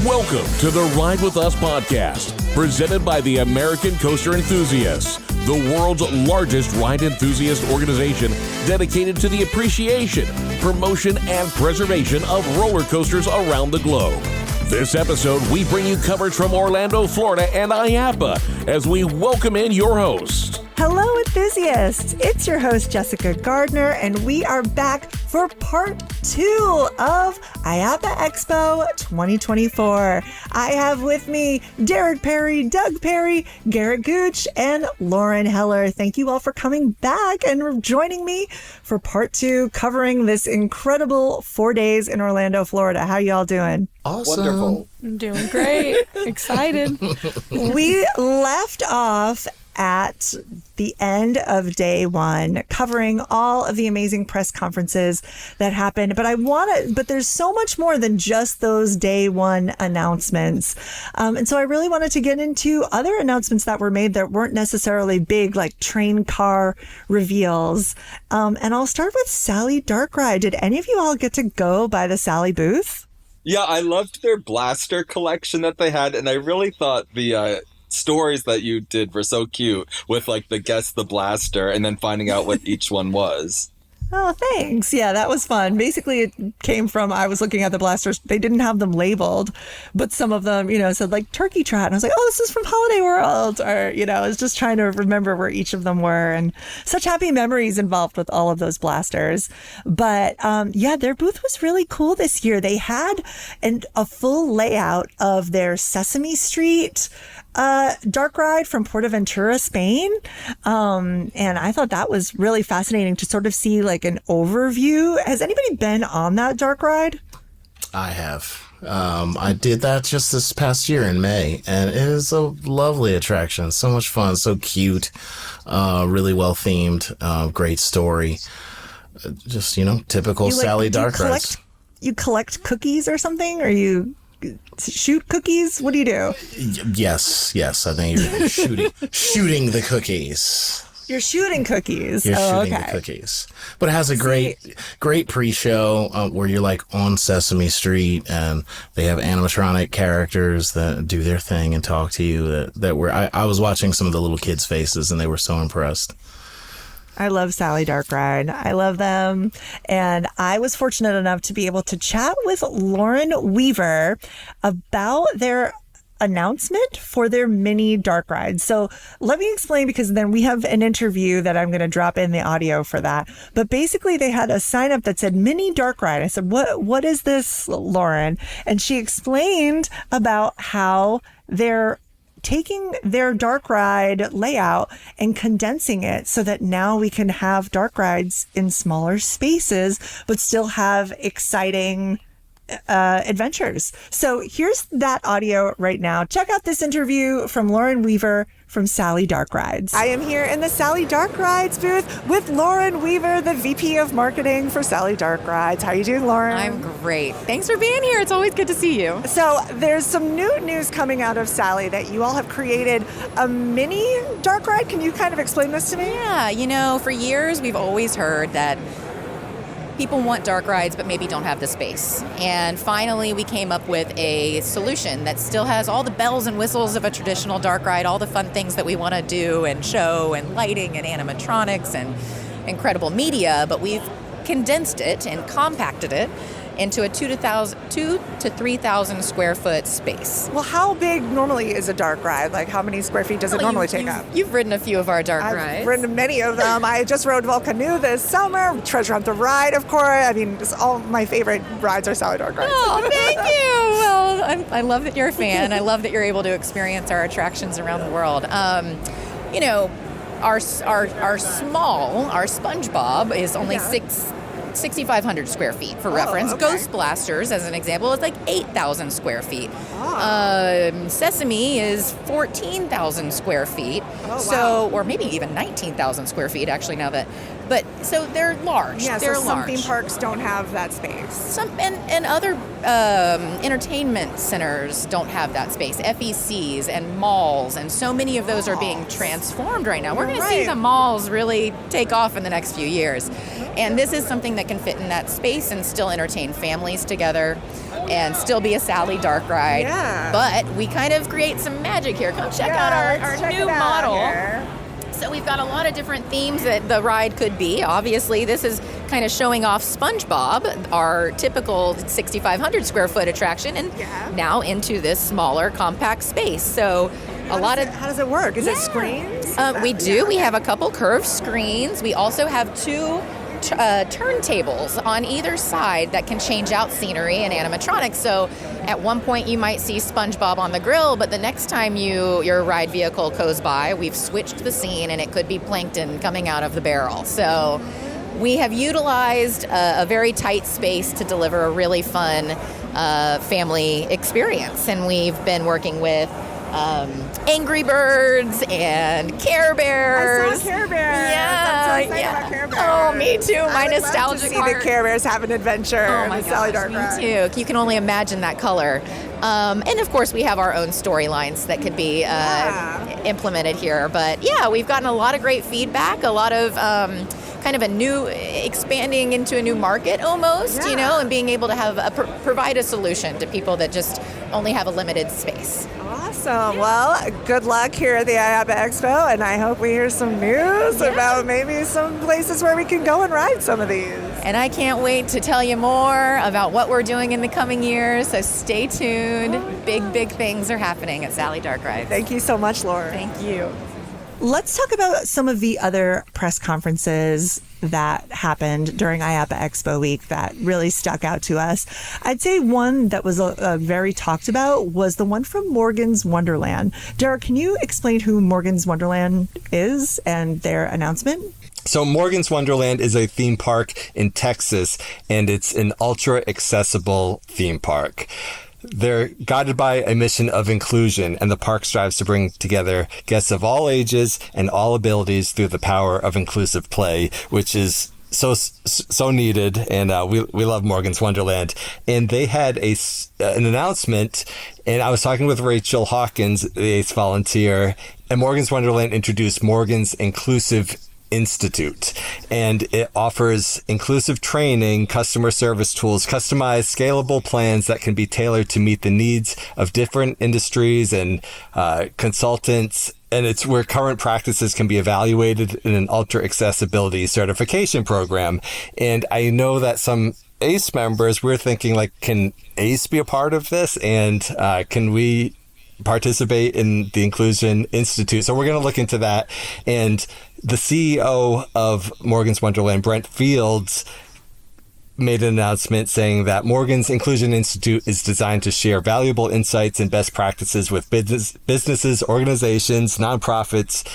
Welcome to the Ride With Us podcast, presented by the American Coaster Enthusiasts, the world's largest ride enthusiast organization dedicated to the appreciation, promotion, and preservation of roller coasters around the globe. This episode, we bring you coverage from Orlando, Florida, and IAAPA as we welcome in your host. Hello, enthusiasts. It's your host, Jessica Gardner, and we are back for part 2 of IAAPA Expo 2024. I have with me Derek Perry, Doug Perry, Gerik Gooch, and Lauryn Heller. Thank you all for coming back and joining me for part 2, covering this incredible 4 days in Orlando, Florida. How y'all doing? Awesome. Wonderful. I'm doing great. Excited. We left off at the end of day 1, covering all of the amazing press conferences that happened. But there's so much more than just those day 1 announcements. And so I really wanted to get into other announcements that were made that weren't necessarily big, like train car reveals. And I'll start with Sally Dark Ride. Did any of you all get to go by the Sally booth? Yeah, I loved their blaster collection that they had, and I really thought the stories that you did were so cute with like the guess the blaster and then finding out what each one was. Oh, thanks. Yeah, that was fun. Basically, it came from, I was looking at the blasters. They didn't have them labeled, but some of them, said like Turkey Trot. And I was like, oh, this is from Holiday World. Or, I was just trying to remember where each of them were. And such happy memories involved with all of those blasters. But their booth was really cool this year. They had a full layout of their Sesame Street dark ride from Portaventura, Spain. And I thought that was really fascinating to sort of see like an overview. Has anybody been on that dark ride? I have. I did that just this past year in May, and it is a lovely attraction. So much fun, so cute, really well themed, great story. Just, typical Sally Dark rides. You collect cookies or something? Or you shoot cookies? What do you do? Yes. I think you're shooting the cookies. You're shooting cookies. You're shooting the cookies. But it has a great pre-show where you're like on Sesame Street, and they have animatronic characters that do their thing and talk to you. That were I was watching some of the little kids' faces, and they were so impressed. I love Sally Dark Ride. I love them. And I was fortunate enough to be able to chat with Lauren Weaver about their announcement for their mini dark ride. So let me explain, because then we have an interview that I'm going to drop in the audio for that. But basically they had a sign up that said mini dark ride. I said, what is this, Lauren? And she explained about how they're taking their dark ride layout and condensing it so that now we can have dark rides in smaller spaces, but still have exciting adventures. So here's that audio right now. Check out this interview from Lauren Weaver from Sally Dark Rides. I am here in the Sally Dark Rides booth with Lauren Weaver, the VP of Marketing for Sally Dark Rides. How are you doing, Lauren? I'm great. Thanks for being here. It's always good to see you. So there's some new news coming out of Sally that you all have created a mini dark ride. Can you kind of explain this to me? Yeah, for years we've always heard that people want dark rides but maybe don't have the space. And finally we came up with a solution that still has all the bells and whistles of a traditional dark ride, all the fun things that we want to do and show and lighting and animatronics and incredible media, but we've condensed it and compacted it into a 2,000 to 3,000 square foot space. Well, how big normally is a dark ride? Like how many square feet does it normally take up? You've ridden a few of our dark rides. I've ridden many of them. I just rode Volcanoe this summer, Treasure Hunt the Ride, of course. I mean, all my favorite rides are Sally Dark Rides. Oh, thank you. Well, I love that you're a fan. I love that you're able to experience our attractions around the world. Our SpongeBob is only 6,500 square feet for reference. Okay. Ghost Blasters, as an example, is like 8,000 square feet. Sesame is 14,000 square feet. Oh, wow. Or maybe even 19,000 square feet, actually, now that But so they're large. Yeah, they're so some large. theme parks don't have that space. Some and other entertainment centers don't have that space. FECs and malls, and so many of those are being transformed right now. We're going to see the malls really take off in the next few years. And this is something that can fit in that space and still entertain families together and still be a Sally Dark ride. Yeah. But we kind of create some magic here. Come check out our new model. Here. So we've got a lot of different themes that the ride could be. Obviously, this is kind of showing off SpongeBob, our typical 6,500 square foot attraction, and now into this smaller, compact space. So how does it work? Is it screens? We do. Yeah. We have a couple curved screens. We also have two turntables on either side that can change out scenery and animatronics. So at one point you might see SpongeBob on the grill, but the next time your ride vehicle goes by, we've switched the scene and it could be plankton coming out of the barrel. So we have utilized a very tight space to deliver a really fun family experience. And we've been working with Angry Birds and Care Bears. I saw Care Bears. Yeah, I'm so excited about Care Bears. Oh, me too. My nostalgic love to see heart. the Care Bears have an adventure. Oh my Sally gosh, Dark me ride. too. You can only imagine that color. And of course, we have our own storylines that could be implemented here. But yeah, we've gotten a lot of great feedback. A lot of kind of a new, expanding into a new market almost, and being able to have provide a solution to people that just only have a limited space. Awesome. Well, good luck here at the IAAPA Expo, and I hope we hear some news about maybe some places where we can go and ride some of these. And I can't wait to tell you more about what we're doing in the coming years, so stay tuned. Big things are happening at Sally Dark Rides. Thank you so much, Laura. Thank you. Let's talk about some of the other press conferences that happened during IAAPA Expo week that really stuck out to us. I'd say one that was very talked about was the one from Morgan's Wonderland. Derek, can you explain who Morgan's Wonderland is and their announcement? So Morgan's Wonderland is a theme park in Texas, and it's an ultra accessible theme park. They're guided by a mission of inclusion, and the park strives to bring together guests of all ages and all abilities through the power of inclusive play, which is so needed. And we love Morgan's Wonderland. And they had an announcement, and I was talking with Rachel Hawkins, the ACE volunteer, and Morgan's Wonderland introduced Morgan's Inclusive Institute, and it offers inclusive training, customer service tools, customized, scalable plans that can be tailored to meet the needs of different industries and consultants. And it's where current practices can be evaluated in an ultra accessibility certification program. And I know that some ACE members, we're thinking, like, can ACE be a part of this? And can we participate in the Inclusion Institute? So we're going to look into that. And the CEO of Morgan's Wonderland, Brent Fields, made an announcement saying that Morgan's Inclusion Institute is designed to share valuable insights and best practices with businesses, organizations, nonprofits,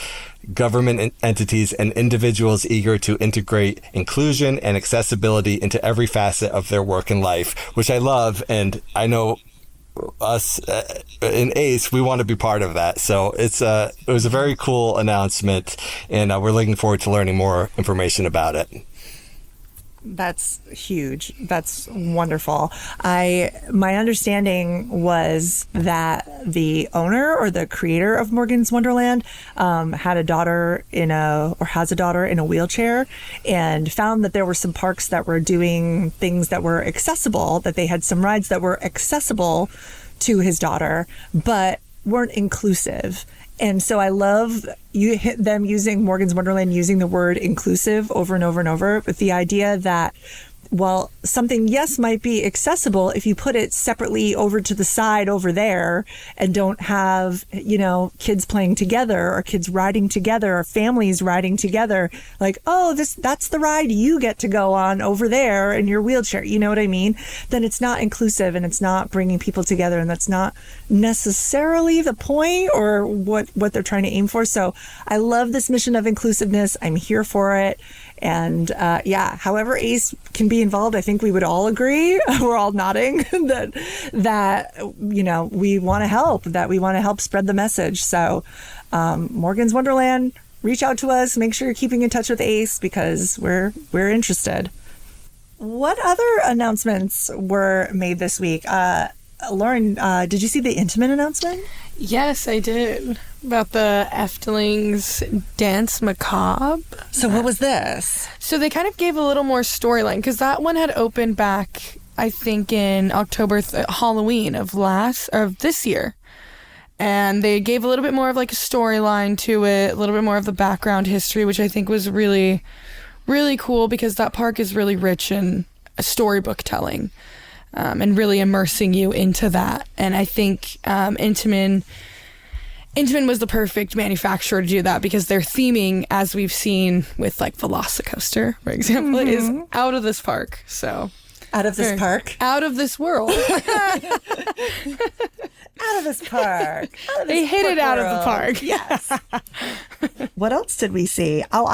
government entities, and individuals eager to integrate inclusion and accessibility into every facet of their work and life, which I love. And I know us in ACE, we want to be part of that. So it was a very cool announcement, and we're looking forward to learning more information about it. That's huge. That's wonderful. My understanding was that the owner or the creator of Morgan's Wonderland has a daughter in a wheelchair, and found that there were some parks that were doing things that were accessible, that they had some rides that were accessible to his daughter, but weren't inclusive. And so I love them using Morgan's Wonderland, using the word inclusive over and over and over, with the idea that, well, something, yes, might be accessible if you put it separately over to the side over there and don't have, kids playing together or kids riding together or families riding together. Like, oh, that's the ride you get to go on over there in your wheelchair. You know what I mean? Then it's not inclusive and it's not bringing people together, and that's not necessarily the point or what they're trying to aim for. So I love this mission of inclusiveness. I'm here for it. And however ACE can be involved, I think we would all agree, we're all nodding, that we want to help, spread the message. So Morgan's Wonderland, reach out to us. Make sure you're keeping in touch with ACE because we're interested. What other announcements were made this week? Lauren, did you see the Intimate announcement? Yes, I did. About the Efteling's Dance Macabre. So what was this? So they kind of gave a little more storyline because that one had opened back, I think, in October, Halloween of this year. And they gave a little bit more of like a storyline to it, a little bit more of the background history, which I think was really, really cool because that park is really rich in storybook telling. And really immersing you into that. And I think Intamin was the perfect manufacturer to do that because their theming, as we've seen with like Velocicoaster, for example, is out of this park. So out of this park? Out of this world. Out of this park. They hit it out of the park. Yes. What else did we see? Oh,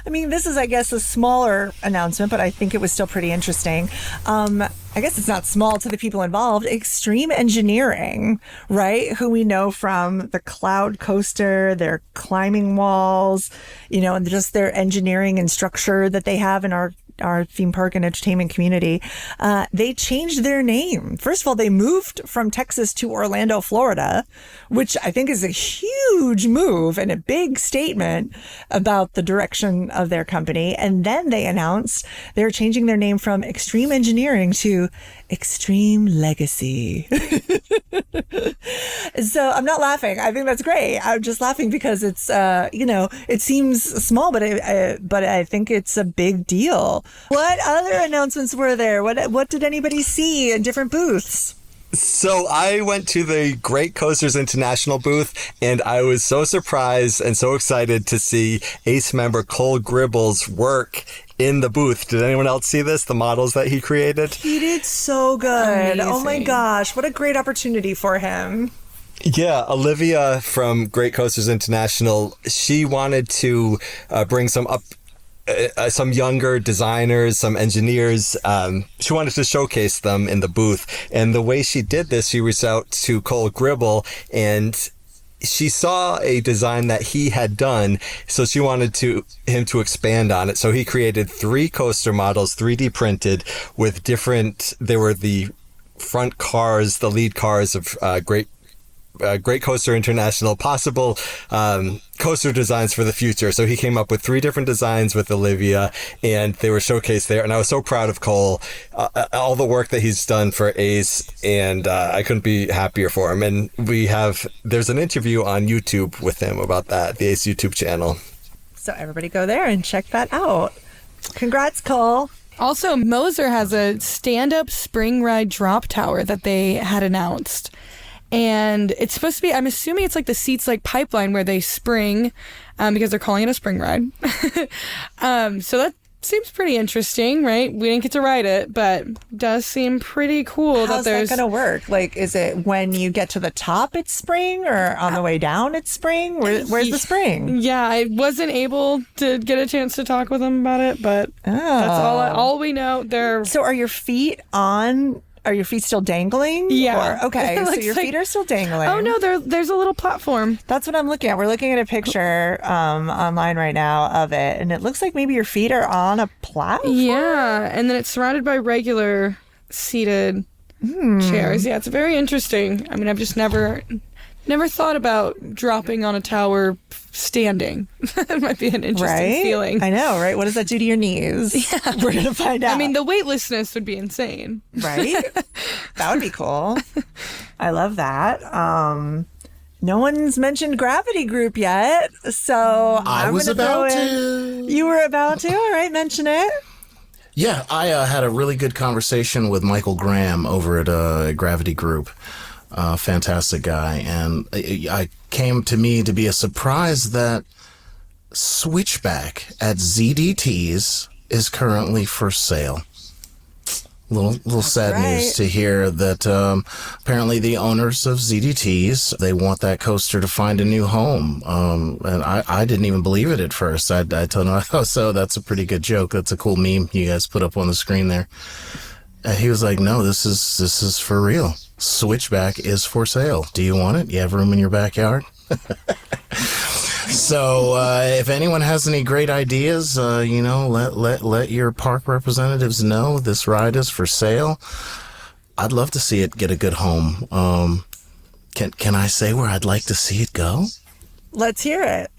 this is, I guess, a smaller announcement, but I think it was still pretty interesting. I guess it's not small to the people involved. Extreme Engineering, right? Who we know from the Cloud Coaster, their climbing walls, and just their engineering and structure that they have in our theme park and entertainment community. They changed their name. First of all, they moved from Texas to Orlando, Florida, which I think is a huge move and a big statement about the direction of their company. And then they announced they're changing their name from Extreme Engineering to Extreme Legacy. So I'm not laughing. I think that's great. I'm just laughing because it's, it seems small, but I think it's a big deal. What other announcements were there? What did anybody see in different booths? So I went to the Great Coasters International booth, and I was so surprised and so excited to see ACE member Cole Gribble's work in the booth. Did anyone else see this? The models that he created? He did so good. Amazing. Oh my gosh, what a great opportunity for him. Yeah, Olivia from Great Coasters International, she wanted to bring some younger designers, some engineers. She wanted to showcase them in the booth. And the way she did this, she reached out to Cole Gribble and she saw a design that he had done. So she wanted him to expand on it. So he created 3 coaster models, 3D printed with they were the front cars, the lead cars of Great Coaster International, possible coaster designs for the future. So he came up with 3 different designs with Olivia, and they were showcased there. And I was so proud of Cole, all the work that he's done for ACE, and I couldn't be happier for him. And there's an interview on YouTube with him about that, the ACE YouTube channel. So everybody go there and check that out. Congrats, Cole. Also, Moser has a stand-up spring ride drop tower that they had announced. And it's supposed to be, I'm assuming it's like the seats like pipeline where they spring because they're calling it a spring ride. So that seems pretty interesting, right? We didn't get to ride it, but does seem pretty cool. How's that going to work? Like, is it when you get to the top it's spring or on the way down it's spring? Where's the spring? Yeah, I wasn't able to get a chance to talk with them about it, but that's all we know. So are your feet on... Are your feet still dangling? Yeah. Okay, so your feet are still dangling. Oh, no, there's a little platform. That's what I'm looking at. We're looking at a picture online right now of it, and it looks like maybe your feet are on a platform. Yeah, and then it's surrounded by regular seated chairs. Yeah, it's very interesting. I mean, I've just never thought about dropping on a tower standing. That might be an interesting feeling. I know, right? What does that do to your knees? Yeah. We're going to find out. I mean, the weightlessness would be insane. Right? That would be cool. I love that. No one's mentioned Gravity Group yet, so I was about to. You were about to? All right, mention it. Yeah, I had a really good conversation with Michael Graham over at Gravity Group. Fantastic guy. And I came to me to be a surprise that Switchback at ZDT's is currently for sale. Little sad news to hear that apparently the owners of ZDT's, they want that coaster to find a new home. And I didn't even believe it at first. I told him, oh, so that's a pretty good joke. That's a cool meme you guys put up on the screen there. And he was like, no, this is for real. Switchback is for sale. Do you want it? You have room in your backyard? So if anyone has any great ideas, let your park representatives know this ride is for sale. I'd love to see it get a good home. Can I say where I'd like to see it go? Let's hear it.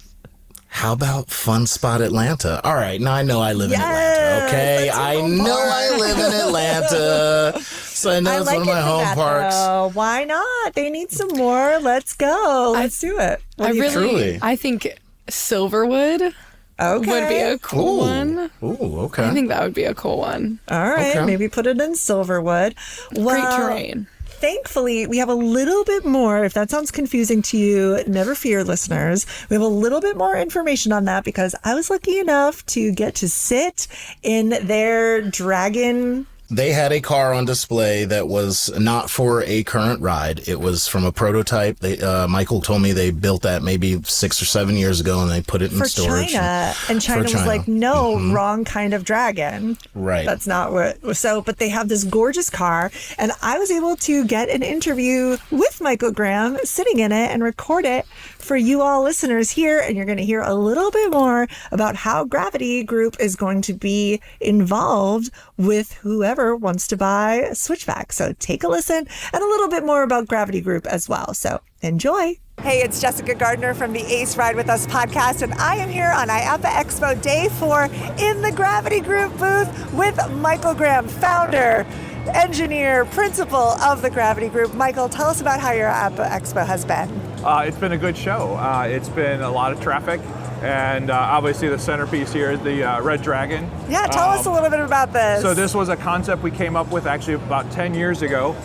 How about Fun Spot Atlanta? All right, now I know I live in Atlanta, okay? I know I live in Atlanta. So I know it's one of my home parks. Why not? They need some more. Let's go. Let's do it. I think Silverwood would be a cool one. Ooh, okay. I think that would be a cool one. All right, maybe put it in Silverwood. Great terrain. Thankfully, we have a little bit more. If that sounds confusing to you, never fear, listeners. We have a little bit more information on that because I was lucky enough to get to sit in their dragon. They had a car on display that was not for a current ride. It was from a prototype. Michael told me they built that maybe 6 or 7 years ago, and they put it in storage. China. And China was like, no, wrong kind of dragon. Right. That's not what. So, but they have this gorgeous car, and I was able to get an interview with Michael Graham sitting in it and record it for you all listeners here, and you're going to hear a little bit more about how Gravity Group is going to be involved with whoever wants to buy Switchback. So take a listen and a little bit more about Gravity Group as well. So enjoy. Hey, it's Jessica Gardner from the Ace Ride With Us podcast, and I am here on IAAPA Expo Day 4 in the Gravity Group booth with Michael Graham, founder, engineer, principal of the Gravity Group. Michael, tell us about how your IAAPA Expo has been. It's been a good show. It's been a lot of traffic, and obviously the centerpiece here is the Red Dragon. Yeah, tell us a little bit about this. So this was a concept we came up with actually about 10 years ago.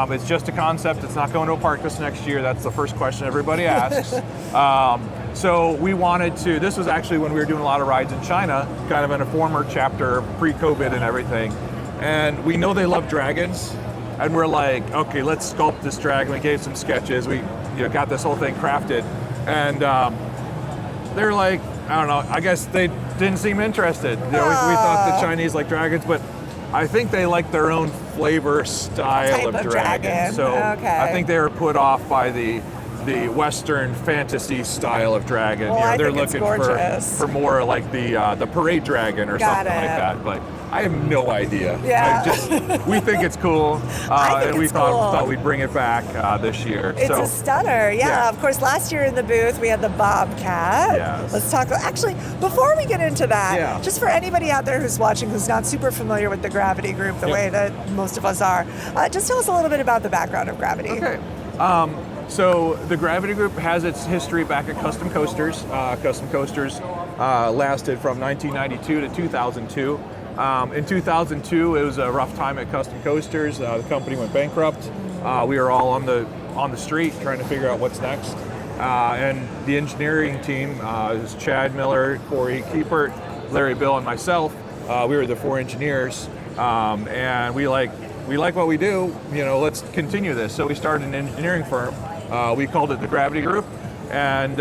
It's just a concept. It's not going to a park this next year. That's the first question everybody asks. So we wanted to, this was actually when we were doing a lot of rides in China, kind of in a former chapter, pre-COVID and everything. And we know they love dragons. And we're like, okay, let's sculpt this dragon. We gave some sketches. We got this whole thing crafted. And they're like, I don't know, I guess they didn't seem interested. We thought the Chinese like dragons, but I think they like their own flavor style of dragon. So I think they were put off by the Western fantasy style of dragon. Well, they're looking for more like the parade dragon or something like that. But I have no idea. Yeah. We think it's cool, and we thought we'd bring it back this year. It's a stunner. Yeah, of course, last year in the booth, we had the Bobcat. Yes. Let's talk, actually, before we get into that, just for anybody out there who's watching who's not super familiar with the Gravity Group, the way that most of us are, just tell us a little bit about the background of Gravity. Okay. So the Gravity Group has its history back at Custom Coasters. Custom Coasters lasted from 1992 to 2002. In 2002, it was a rough time at Custom Coasters. The company went bankrupt. We were all on the street trying to figure out what's next. And the engineering team is Chad Miller, Corey Kiepert, Larry Bill, and myself. We were the 4 engineers, and we like what we do. Let's continue this. So we started an engineering firm. We called it the Gravity Group, and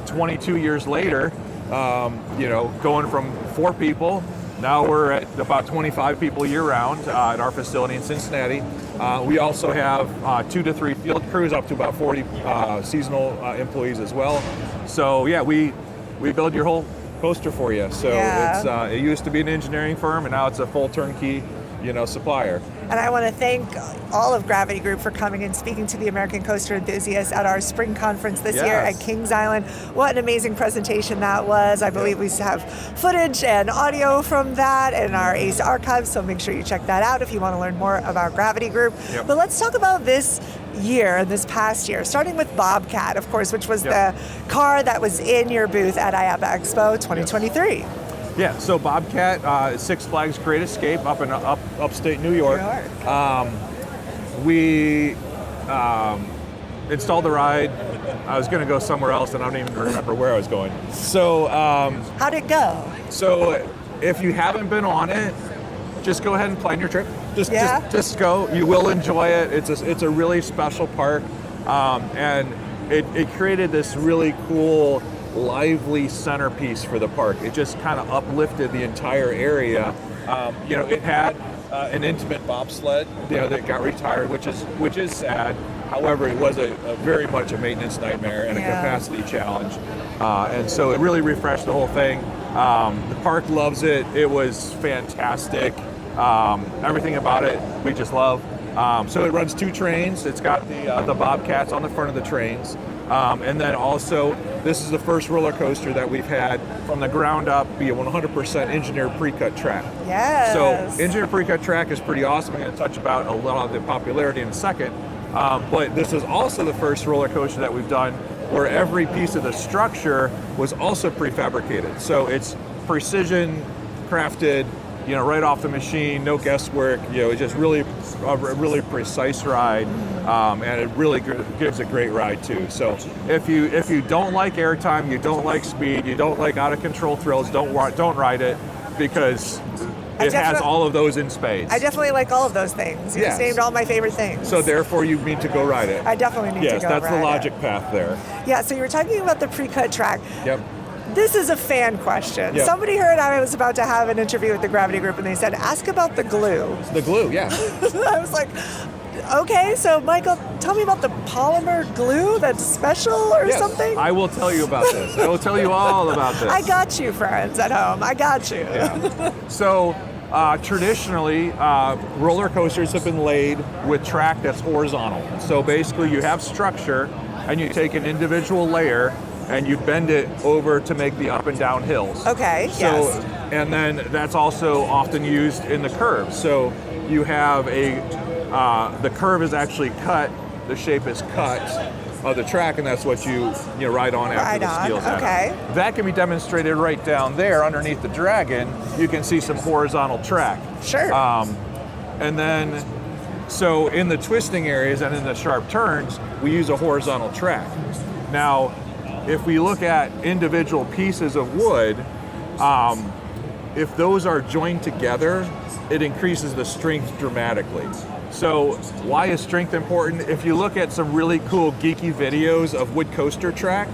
22 years later, going from 4 people. Now we're at about 25 people year-round at our facility in Cincinnati. We also have 2 to 3 field crews, up to about 40 seasonal employees as well. So yeah, we build your whole coaster for you. So it used to be an engineering firm, and now it's a full turnkey, supplier. And I want to thank all of Gravity Group for coming and speaking to the American Coaster enthusiasts at our spring conference this year at Kings Island. What an amazing presentation that was. I believe we have footage and audio from that in our ACE archives, so make sure you check that out if you want to learn more about Gravity Group. But let's talk about this year, this past year, starting with Bobcat, of course, which was the car that was in your booth at IAAPA Expo 2023. Yeah, so Bobcat, Six Flags Great Escape up in upstate New York. We installed the ride. I was going to go somewhere else, and I don't even remember where I was going. So how'd it go? So if you haven't been on it, just go ahead and plan your trip. Just go. You will enjoy it. It's a really special park, and it created this really cool, lively centerpiece for the park. It just kind of uplifted the entire area. It had an intimate bobsled, that got retired, which is sad. However, it was a very much a maintenance nightmare and a capacity challenge. And so it really refreshed the whole thing. The park loves it. It was fantastic. Everything about it we just love. So it runs 2 trains. It's got the Bobcats on the front of the trains. And then also, this is the first roller coaster that we've had from the ground up be a 100% engineered pre-cut track. Yes. So engineered pre-cut track is pretty awesome. I'm going to touch about a lot of the popularity in a second. But this is also the first roller coaster that we've done where every piece of the structure was also prefabricated. So it's precision crafted, right off the machine, no guesswork. It's just really a really precise ride, and it really gives a great ride too. So if you don't like airtime, you don't like speed, you don't like out of control thrills, don't ride it, because it has all of those in spades. I definitely like all of those things. You just named all my favorite things. So therefore, you need to go ride it. I definitely need to go ride it. Yes, that's the logic path there. Yeah. So you were talking about the pre-cut track. Yep. This is a fan question. Yep. Somebody heard I was about to have an interview with the Gravity Group, and they said, ask about the glue. The glue, yeah. I was like, okay, so Michael, tell me about the polymer glue that's special or something? I will tell you about this. I will tell you all about this. I got you, friends at home. I got you. Yeah. So traditionally, roller coasters have been laid with track that's horizontal. So basically you have structure and you take an individual layer and you bend it over to make the up and down hills. Okay, yes. And then that's also often used in the curves. So you have the curve is actually cut, the shape is cut of the track, and that's what you ride on after the steel's out. Okay. That can be demonstrated right down there underneath the Dragon. You can see some horizontal track. Sure. And then, so in the twisting areas and in the sharp turns, we use a horizontal track. Now, if we look at individual pieces of wood, if those are joined together, it increases the strength dramatically. So why is strength important? If you look at some really cool geeky videos of wood coaster track,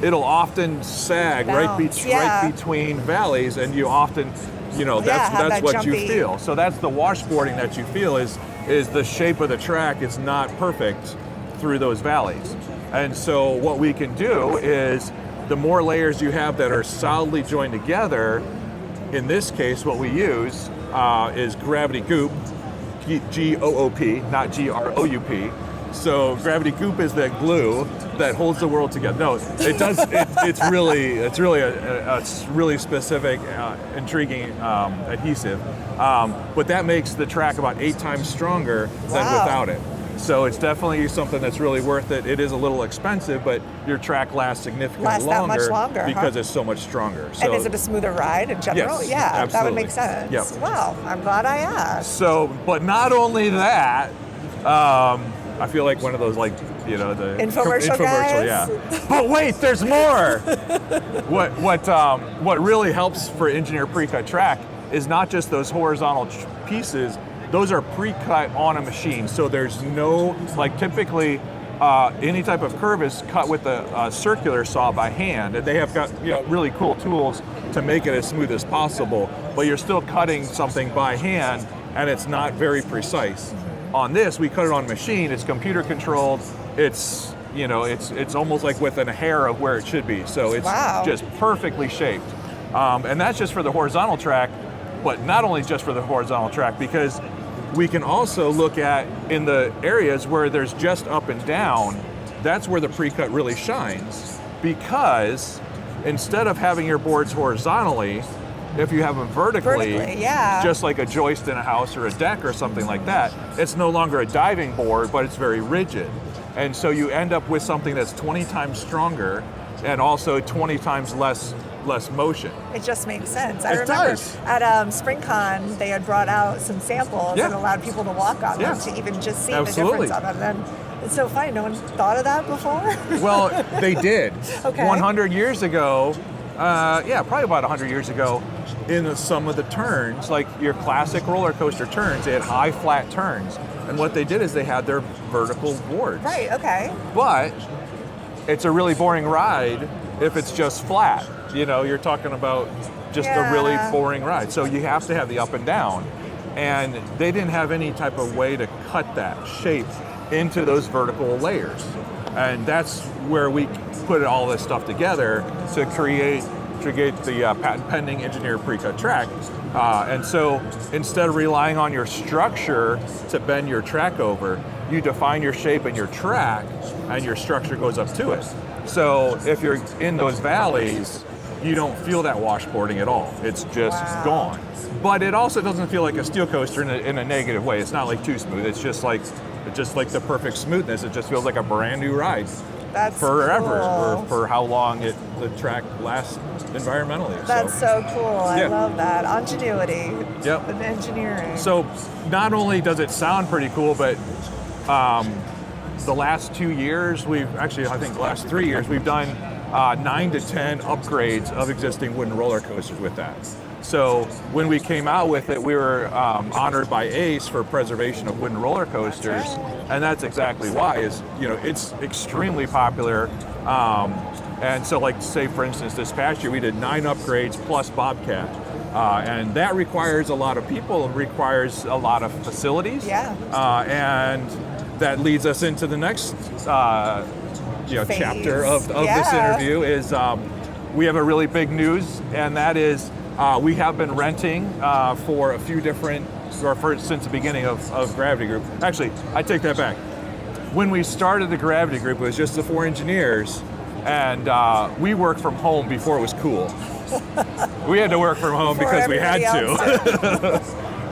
it'll often sag right between valleys, and you often, that's what you feel. So that's the washboarding that you feel is the shape of the track is not perfect through those valleys. And so what we can do is the more layers you have that are solidly joined together, in this case what we use is Gravity Goop, G-O-O-P, not G-R-O-U-P. So Gravity Goop is that glue that holds the world together. No, it does. It's really a really specific, intriguing adhesive. But that makes the track about 8 times stronger than without it. So it's definitely something that's really worth it. It is a little expensive, but your track lasts significantly longer, that much longer because it's so much stronger. So, and is it a smoother ride in general? Yes, yeah, absolutely. That would make sense. Yep. Wow, I'm glad I asked. So, but not only that, I feel like one of those, the infomercial guys? Yeah. But wait, there's more. What really helps for engineer pre-cut track is not just those horizontal pieces. Those are pre-cut on a machine, so there's no, typically any type of curve is cut with a circular saw by hand, and they have got really cool tools to make it as smooth as possible, but you're still cutting something by hand, and it's not very precise. On this, we cut it on machine, it's computer controlled, it's almost like within a hair of where it should be, so it's just perfectly shaped. And that's just for the horizontal track, but not only just for the horizontal track, because we can also look at in the areas where there's just up and down, that's where the pre-cut really shines, because instead of having your boards horizontally, if you have them vertically, just like a joist in a house or a deck or something like that, it's no longer a diving board, but it's very rigid. And so you end up with something that's 20 times stronger and also 20 times less motion. It just makes sense. I remember at SpringCon, they had brought out some samples and allowed people to walk on them to even just see the difference of them. And it's so funny, no one thought of that before? Well, they did. Okay. 100 years ago, probably about 100 years ago, in some of the turns, like your classic roller coaster turns, they had high flat turns. And what they did is they had their vertical boards. Right, okay. But it's a really boring ride if it's just flat. You're talking about just a really boring ride. So you have to have the up and down. And they didn't have any type of way to cut that shape into those vertical layers. And that's where we put all this stuff together to create the patent pending engineered pre-cut track. And so instead of relying on your structure to bend your track over, you define your shape and your track, and your structure goes up to it. So if you're in those valleys, you don't feel that washboarding at all. It's just gone. But it also doesn't feel like a steel coaster in a negative way. It's not like too smooth. It's just like the perfect smoothness. It just feels like a brand new ride. That's forever, cool. or for how long the track lasts environmentally. That's so cool. I Yeah. love that. Ingenuity. Yep. And engineering. So not only does it sound pretty cool, but the last 2 years, I think the last 3 years, we've done 9 to 10 upgrades of existing wooden roller coasters with that. So when we came out with it, we were honored by ACE for preservation of wooden roller coasters, and that's exactly why. It's extremely popular, and so like say for instance this past year we did 9 upgrades plus Bobcat, and that requires a lot of people, it requires a lot of facilities, and that leads us into the next chapter of this interview is we have a really big news, and that is we have been renting for a few different, since the beginning of Gravity Group. Actually, I take that back. When we started the Gravity Group, it was just the 4 engineers, and we worked from home before it was cool. We had to work from home because we had to.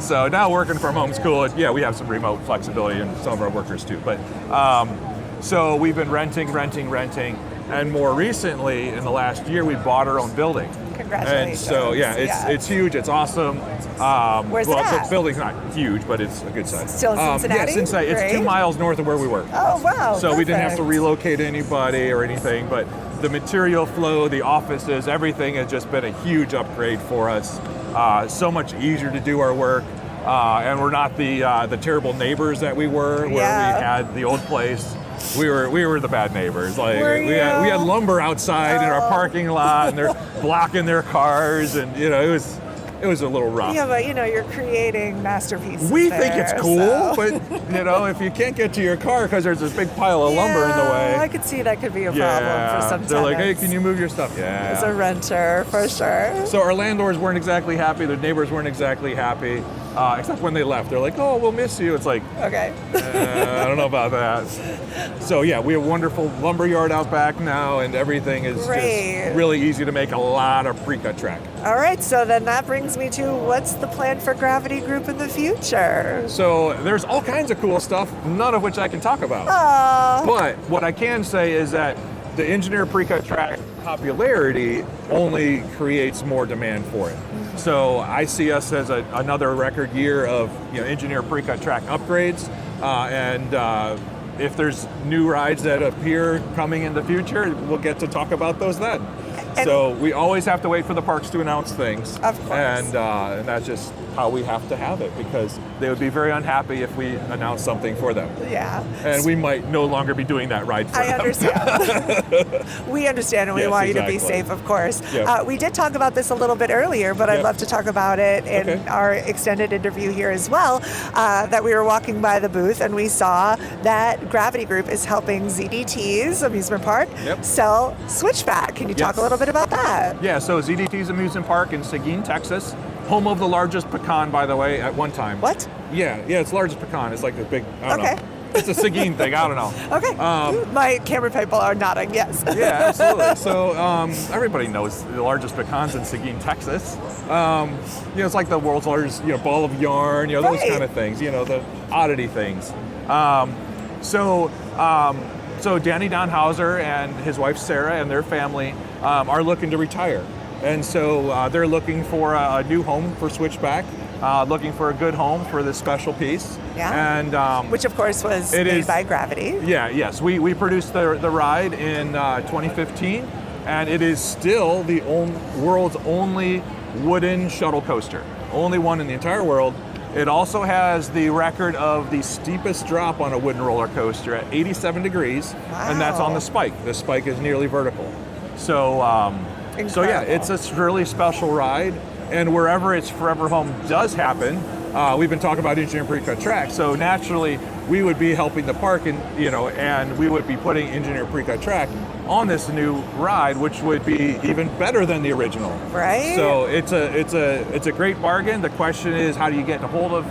So now working from home is cool. Yeah, we have some remote flexibility in some of our workers too. But so we've been renting, and more recently, in the last year, we bought our own building. Congratulations. And so it's huge. It's awesome. Where's it at? The building's not huge, but it's a good size. Still in Cincinnati? Yeah, Cincinnati. It's 2 miles north of where we work. Oh wow! So we didn't have to perfect. relocate anybody or anything, but the material flow, the offices, everything has just been a huge upgrade for us. So much easier to do our work, and we're not the terrible neighbors that we were where we had the old place. We were the bad neighbors. Like we had lumber outside in our parking lot, and they're blocking their cars, and it was a little rough. Yeah, but you're creating masterpieces. We think it's cool, so. but if you can't get to your car because there's this big pile of lumber in the way. I could see that could be a problem for some They're like, hey, tenants. can you move your stuff? Yeah. As a renter, for sure. So our landlords weren't exactly happy. The neighbors weren't exactly happy, except when they left. They're like, oh, we'll miss you. It's like, Okay. I don't know about that. So yeah, we have a wonderful lumber yard out back now, and everything is Great. just really easy to make a lot of pre-cut track. All right, so then that brings me to what's the plan for Gravity Group in the future? So there's all kinds of cool stuff, none of which I can talk about. But what I can say is that the engineer pre-cut track popularity only creates more demand for it. So I see us as another record year of engineer pre-cut track upgrades, and if there's new rides that appear coming in the future, we'll get to talk about those then. So we always have to wait for the parks to announce things. Of course. And that's just how we have to have it, because they would be very unhappy if we announce something for them. Yeah. And we might no longer be doing that ride for them. I understand. We understand, and we Yes, want you to be exactly. safe, of course. Yep. We did talk about this a little bit earlier, but I'd Yep. love to talk about it in our extended interview here as well, that we were walking by the booth and we saw that Gravity Group is helping ZDT's amusement park sell Switchback. Can you talk a little bit about that? Yeah, so ZDT's Amusement Park in Seguin, Texas, home of the largest pecan, by the way, at one time. What? Yeah, it's the largest pecan. It's like a big, I don't Okay. know. It's a Seguin thing, I don't know. Okay. My camera people are nodding, yes. Yeah, absolutely. So everybody knows the largest pecans in Seguin, Texas. It's like the world's largest, ball of yarn, those kind of things, the oddity things. So Danny Donhauser and his wife Sarah and their family are looking to retire. And so they're looking for a new home for Switchback, looking for a good home for this special piece. Yeah. And which of course was made by Gravity. Yeah, yes. We produced the ride in 2015, and it is still the world's only wooden shuttle coaster. Only one in the entire world. It also has the record of the steepest drop on a wooden roller coaster at 87 degrees, and that's on the spike. The spike is nearly vertical. So yeah, it's a really special ride, and wherever its forever home does happen, we've been talking about engineering pre-cut track, so naturally we would be helping the park, and we would be putting engineered pre-cut track on this new ride, which would be even better than the original. Right. So it's a great bargain. The question is, how do you get a hold of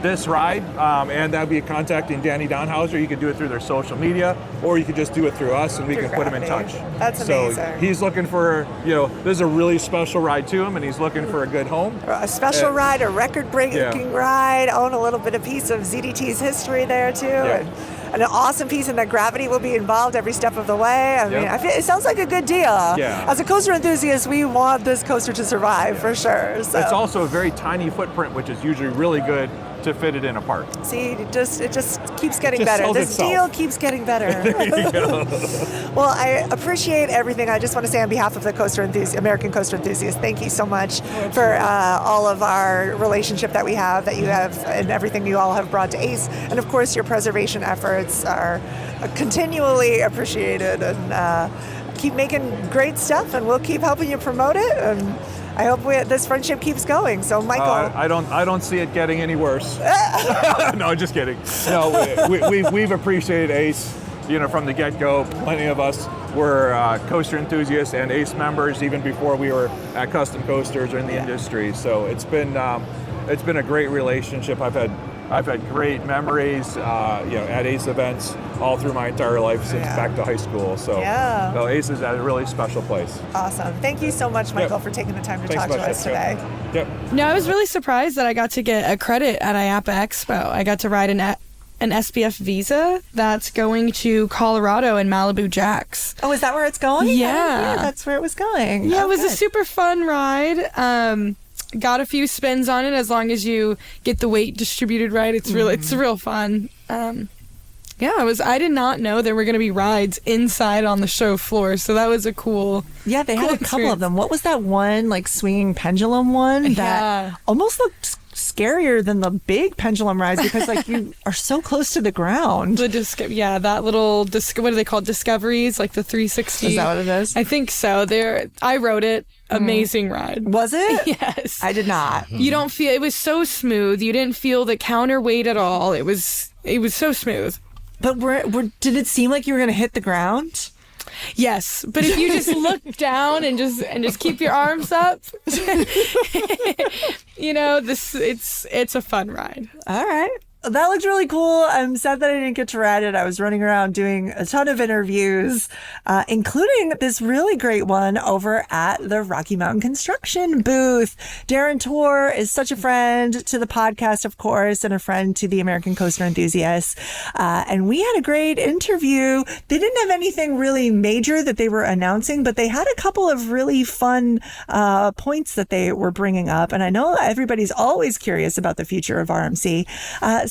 this ride? And that would be contacting Danny Donhauser. You can do it through their social media, or you could just do it through us, and we can put him in touch. That's amazing. So he's looking for, this is a really special ride to him, and he's looking for a good home. A special ride, a record-breaking ride, own a little bit of piece of ZDT's history there too. Yeah. And an awesome piece, and that gravity will be involved every step of the way. I mean, it sounds like a good deal. Yeah. As a coaster enthusiast, we want this coaster to survive for sure. So. It's also a very tiny footprint, which is usually really good to fit it in a park. See, it just keeps getting better. This deal keeps getting better. There you go. Well, I appreciate everything. I just want to say on behalf of the American Coaster Enthusiasts, thank you so much for all of our relationship that we have, that you have, and everything you all have brought to ACE. And of course, your preservation efforts are continually appreciated, and keep making great stuff, and we'll keep helping you promote it. And I hope this friendship keeps going. So, Michael, I don't see it getting any worse. No, just kidding. No, we've appreciated ACE, from the get-go. Plenty of us were coaster enthusiasts and ACE members even before we were at Custom Coasters or in the industry. So it's been a great relationship. I've had great memories, at ACE events all through my entire life since back to high school. So, ACE is at a really special place. Awesome. Thank you so much, Michael, for taking the time to talk to us today. Yep. No, I was really surprised that I got to get a credit at IAAPA Expo. I got to ride an SPF Visa that's going to Colorado and Malibu Jacks. Oh, is that where it's going? Yeah. That's where it was going. Yeah, it was a super fun ride. Got a few spins on it as long as you get the weight distributed right. It's real fun. I did not know there were going to be rides inside on the show floor, so that was a cool. Yeah, they had a couple of them. What was that one, like swinging pendulum one that almost looked scarier than the big pendulum rides because like you are so close to the ground. That little what are they called? Discoveries, like the 360. Is that what it is? I think so. I rode it. Amazing ride. Was it? Yes. I did not. You don't feel it was so smooth. You didn't feel the counterweight at all. It was so smooth. But did it seem like you were going to hit the ground? Yes, but if you just look down and just keep your arms up, it's a fun ride. All right. That looked really cool. I'm sad that I didn't get to ride it. I was running around doing a ton of interviews, including this really great one over at the Rocky Mountain Construction booth. Darren Torr is such a friend to the podcast, of course, and a friend to the American Coaster Enthusiasts. And we had a great interview. They didn't have anything really major that they were announcing, but they had a couple of really fun points that they were bringing up. And I know everybody's always curious about the future of RMC.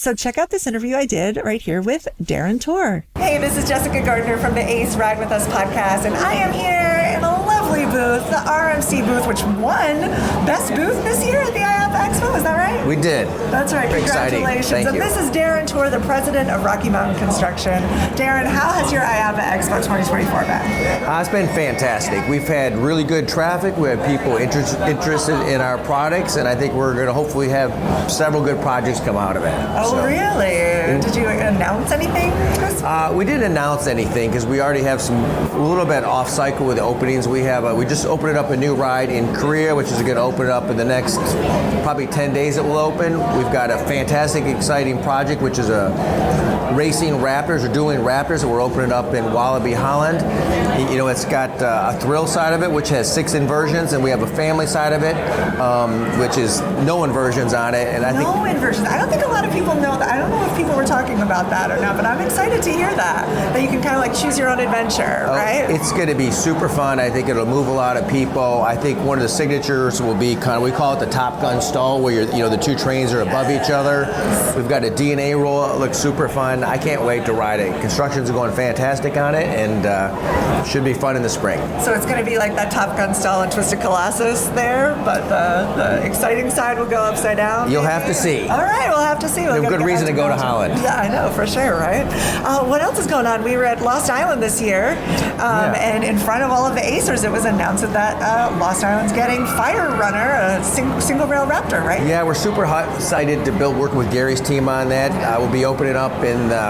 So check out this interview I did right here with Darren Torr. Hey, this is Jessica Gardner from the ACE Ride With Us podcast, and I am here in a lovely booth, the RMC booth, which won Best Booth this year at the IAAPA Expo. Is that right? We did. That's right. Very Congratulations. Thank you. And this is Darren Torr, the president of Rocky Mountain Construction. Darren, how has your IAAPA Expo 2024 been? It's been fantastic. We've had really good traffic. We have people interested in our products, and I think we're going to hopefully have several good projects come out of it. Oh, really? Did you announce anything, Chris? We didn't announce anything because we already have a little bit off cycle with the openings. We just opened up a new ride in Korea, which is going to open up in the next probably 10 days. It will open. We've got a fantastic, exciting project, which is a racing Raptors or dueling Raptors that we're opening up in Wallaby, Holland. It's got a thrill side of it, which has 6 inversions, and we have a family side of it, which is no inversions on it. And no inversions. I don't think a lot of people know that. I don't know if people were talking about that or not, but I'm excited to hear that you can kind of like choose your own adventure, right? It's going to be super fun. I think it'll move a lot of people. I think one of the signatures will be we call it the Top Gun stall, where the 2 trains are above each other. We've got a DNA roll. It looks super fun. I can't wait to ride it. Construction's going fantastic on it, and should be fun in the spring. So it's going to be like that Top Gun stall in Twisted Colossus there, but the exciting side will go upside down. You'll have to see. All right, we'll have to see. There's a good reason to go to Holland. Yeah, I know, for sure, right? What else is going on? We were at Lost Island this year, and in front of all of the Acers, it was announced that Lost Island's getting Fire Runner, a single rail Raptor, right? Yeah, we're super excited to work with Gary's team on that. We'll be opening up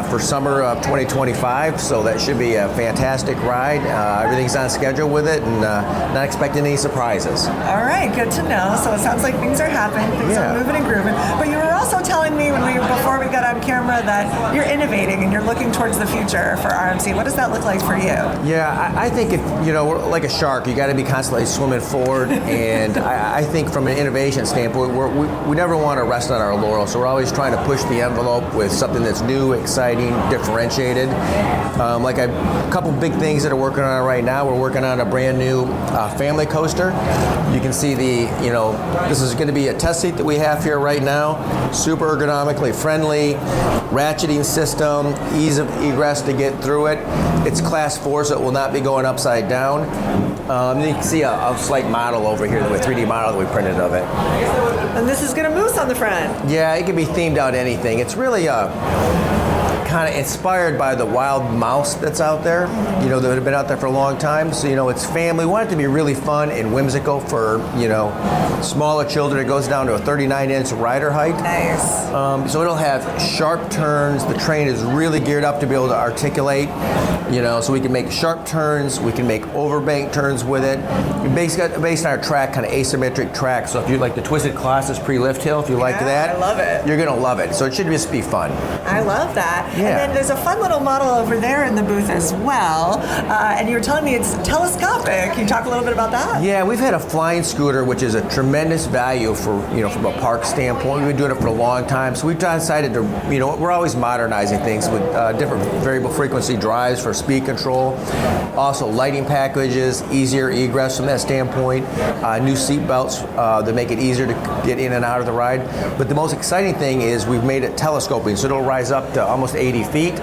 for summer of 2025, so that should be a fantastic ride. Everything's on schedule with it, and not expecting any surprises. All right, good to know. So it sounds like things are happening, things are moving and grooving. But you were also telling me before we got on camera that you're innovating and you're looking towards the future for RMC. What does that look like for you? Yeah, I think if we're like a shark, you got to be constantly swimming forward. And I think from an innovation standpoint, we never want to rest on our laurels. So we're always trying to push the envelope with something that's new, exciting, differentiated. Like a couple big things that are working on right now. We're working on a brand new family coaster. You can see this is going to be a test seat that we have here right now. Super ergonomically friendly, ratcheting system, ease of egress to get through it. It's class 4, so it will not be going upside down. You can see a slight model over here, the 3D model that we printed of it. And this is going to moose on the front. Yeah, it can be themed out anything. It's really kind of inspired by the wild mouse that's out there, that have been out there for a long time. So, it's family. We want it to be really fun and whimsical for, smaller children. It goes down to a 39-inch rider height. Nice. So it'll have sharp turns. The train is really geared up to be able to articulate, so we can make sharp turns. We can make overbank turns with it. Based on our track, kind of asymmetric track. So if you like the Twisted Colossus pre-lift hill, if you like that, I love it. You're going to love it. So it should just be fun. I love that. Yeah. And then there's a fun little model over there in the booth as well. And you were telling me it's telescopic. Can you talk a little bit about that? Yeah, we've had a flying scooter, which is a tremendous value for, from a park standpoint. We've been doing it for a long time. So we've decided to, we're always modernizing things with different variable frequency drives for speed control. Also lighting packages, easier egress from that standpoint. New seat belts that make it easier to get in and out of the ride. But the most exciting thing is we've made it telescoping, so it'll rise up to almost 80 feet.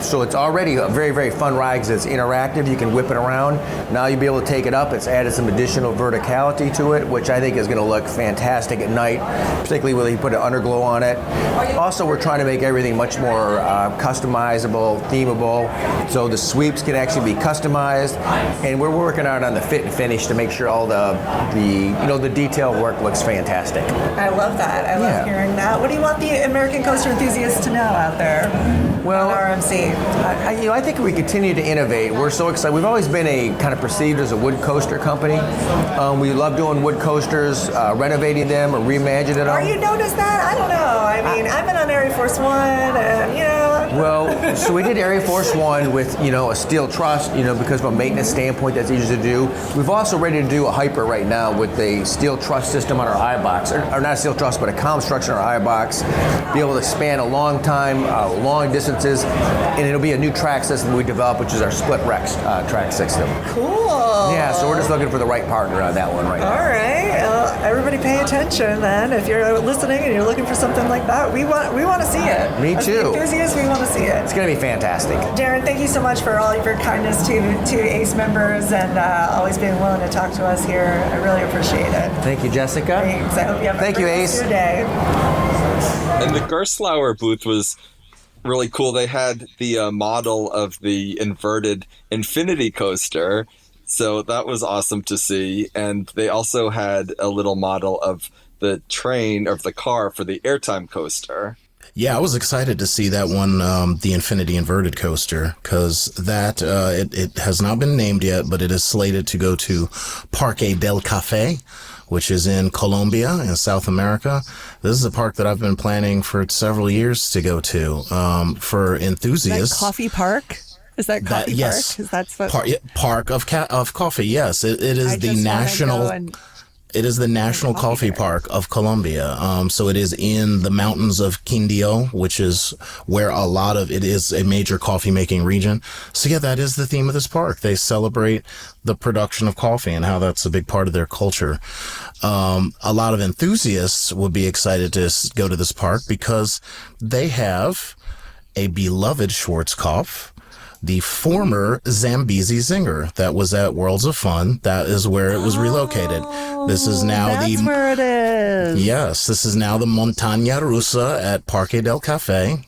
So it's already a very, very fun ride because it's interactive. You can whip it around. Now you'll be able to take it up. It's added some additional verticality to it, which I think is going to look fantastic at night, particularly when you put an underglow on it. Also, we're trying to make everything much more customizable, themable, so the sweeps can actually be customized. And we're working out on the fit and finish to make sure all the detail work looks fantastic. I love that. I love hearing that. What do you want the American coaster enthusiasts to know out there? Well, RMC. I think we continue to innovate. We're so excited. We've always been kind of perceived as a wood coaster company. We love doing wood coasters, renovating them or reimagining them. Are you noticed that? I don't know. I mean, I've been on Air Force One, and Well, so we did Air Force One with a steel truss, because from a maintenance standpoint, that's easy to do. We've also ready to do a hyper right now with a steel truss system on our I-box, or not a steel truss, but a column structure on our I-box. Be able to span a long time, long distances, and it'll be a new track system we developed, which is our split Rex track system. Cool. Yeah, so we're just looking for the right partner on that one right now. All right. Everybody pay attention then. If you're listening and you're looking for something like that, we want to see it. Me As too. Enthusiasts, we want to see it. It's going to be fantastic. Darren, thank you so much for all of your kindness to ACE members and always being willing to talk to us here. I really appreciate it. Thank you, Jessica. Thanks. I hope you have a great rest of your day. And the Gerstlauer booth was really cool. They had the model of the inverted infinity coaster. So that was awesome to see. And they also had a little model of the train or the car for the airtime coaster. Yeah, I was excited to see that one, the Infinity Inverted Coaster, because that it has not been named yet, but it is slated to go to Parque del Café, which is in Colombia in South America. This is a park that I've been planning for several years to go to. For enthusiasts, Is that Coffee Park? Is that Coffee yes. Park? That's what Park of Coffee. Yes, it is the national. It is the National Coffee Park of Colombia. So it is in the mountains of Quindío, which is where it is a major coffee making region. So yeah, that is the theme of this park. They celebrate the production of coffee and how that's a big part of their culture. A lot of enthusiasts would be excited to go to this park because they have a beloved Schwarzkopf, the former Zambezi Zinger that was at Worlds of Fun. That is where it was relocated. This is now that's where it is. Yes, this is now the Montaña Rusa at Parque del Café.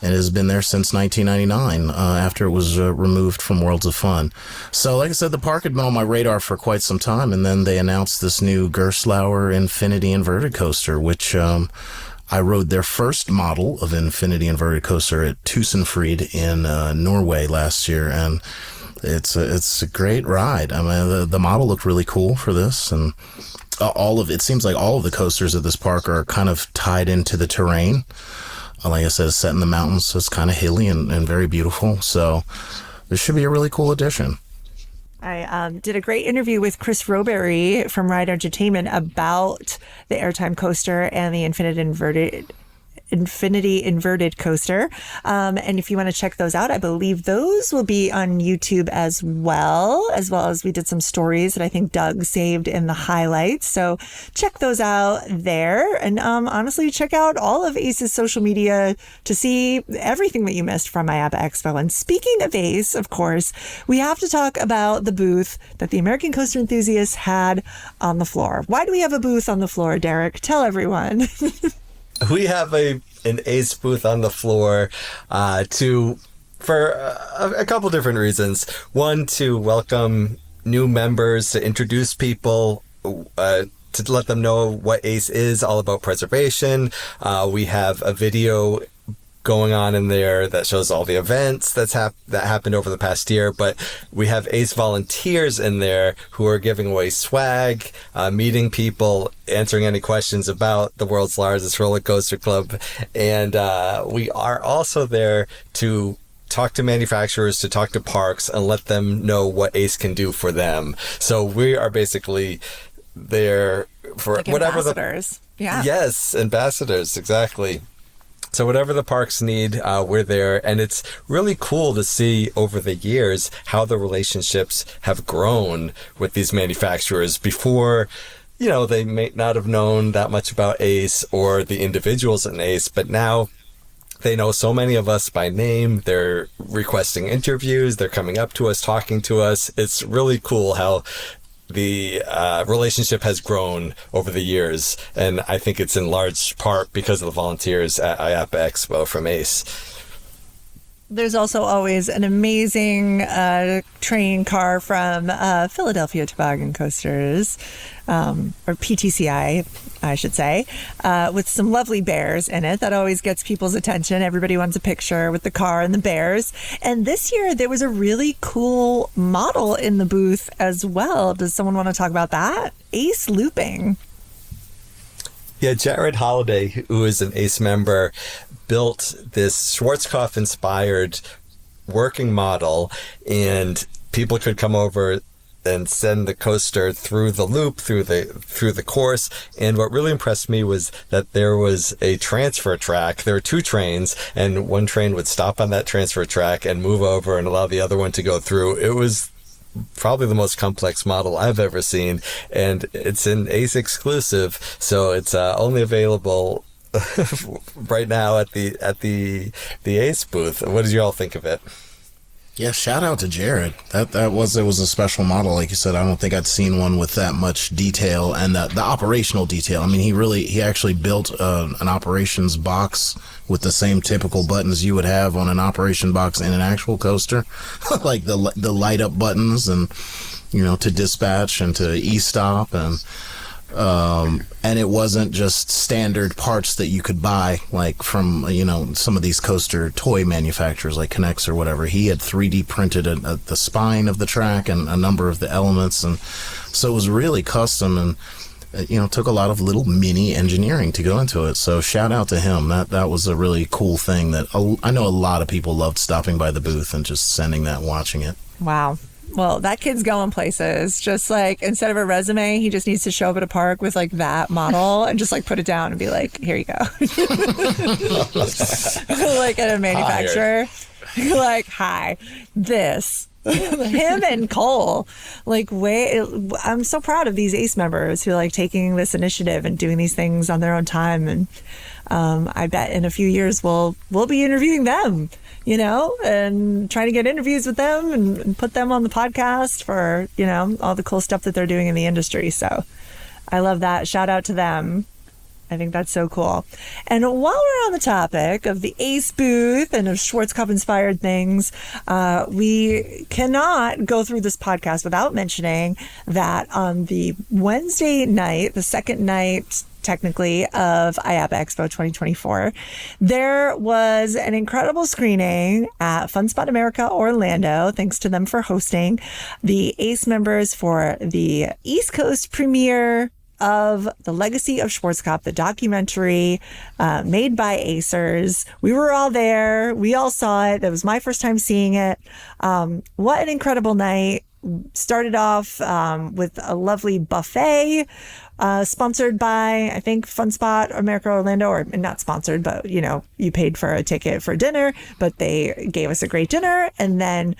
and it has been there since 1999 after it was removed from Worlds of Fun. So like I said, the park had been on my radar for quite some time, and then they announced this new Gerstlauer Infinity Inverted Coaster, which I rode their first model of Infinity Inverted Coaster at Tusenfryd in Norway last year, and it's a great ride. I mean, the model looked really cool for this, and it seems like all of the coasters at this park are kind of tied into the terrain. Like I said, it's set in the mountains, so it's kind of hilly and very beautiful. So this should be a really cool addition. I did a great interview with Chris Roberry from Ride Entertainment about the Airtime coaster and the Infinity Inverted Coaster. And if you want to check those out, I believe those will be on YouTube as well as we did some stories that I think Doug saved in the highlights. So check those out there. And honestly, check out all of ACE's social media to see everything that you missed from IAAPA Expo. And speaking of ACE, of course, we have to talk about the booth that the American Coaster Enthusiasts had on the floor. Why do we have a booth on the floor, Derek? Tell everyone. We have an ACE booth on the floor for a couple different reasons. One, to welcome new members, to introduce people, to let them know what ACE is, all about preservation. We have a video going on in there that shows all the events that happened over the past year, but we have ACE volunteers in there who are giving away swag, meeting people, answering any questions about the world's largest roller coaster club, and we are also there to talk to manufacturers, to talk to parks, and let them know what ACE can do for them. So we are basically there for like whatever ambassadors. Yeah. Yes, ambassadors, exactly. So whatever the parks need, we're there. And it's really cool to see over the years how the relationships have grown with these manufacturers. Before, they may not have known that much about ACE or the individuals in ACE, but now they know so many of us by name. They're requesting interviews. They're coming up to us, talking to us. It's really cool how the relationship has grown over the years, and I think it's in large part because of the volunteers at IAAPA Expo from ACE. There's also always an amazing train car from Philadelphia Toboggan Coasters, or PTCI, I should say, with some lovely bears in it. That always gets people's attention. Everybody wants a picture with the car and the bears. And this year, there was a really cool model in the booth as well. Does someone want to talk about that? Ace Looping. Yeah, Jared Holliday, who is an ACE member, built this Schwarzkopf-inspired working model, and people could come over and send the coaster through the loop, through the course. And what really impressed me was that there was a transfer track. There were two trains, and one train would stop on that transfer track and move over and allow the other one to go through. It was probably the most complex model I've ever seen, and it's an ACE exclusive, so it's only available right now at the ACE booth. What did you all think of it? Yeah, shout out to Jared. It was a special model. Like you said, I don't think I'd seen one with that much detail and the operational detail. I mean, he actually built an operations box with the same typical buttons you would have on an operation box in an actual coaster, like the light up buttons and to dispatch and to e-stop and it wasn't just standard parts that you could buy like from some of these coaster toy manufacturers like K'NEX or whatever. He had 3D printed the spine of the track and a number of the elements, and so it was really custom and took a lot of little mini engineering to go into it. So shout out to him. That was a really cool thing that I know a lot of people loved stopping by the booth and just sending that and watching it. Wow. Well, that kid's going places. Just like, instead of a resume, he just needs to show up at a park with like that model and just like put it down and be like, here you go. Like at a manufacturer. Like, hi, this. Him and Cole. I'm so proud of these ACE members who like taking this initiative and doing these things on their own time. And I bet in a few years we'll be interviewing them, and trying to get interviews with them and put them on the podcast for, all the cool stuff that they're doing in the industry. So I love that. Shout out to them. I think that's so cool. And while we're on the topic of the Ace booth and of Schwarzkopf inspired things, we cannot go through this podcast without mentioning that on the Wednesday night, the second night technically of IAAPA Expo 2024, there was an incredible screening at Fun Spot America Orlando. Thanks to them for hosting the ACE members for the East Coast premiere of The Legacy of Schwarzkopf, the documentary made by Acers. We were all there. We all saw it. That was my first time seeing it. What an incredible night. Started off with a lovely buffet sponsored by, I think, Fun Spot America Orlando, or not sponsored, but, you know, you paid for a ticket for dinner, but they gave us a great dinner, and then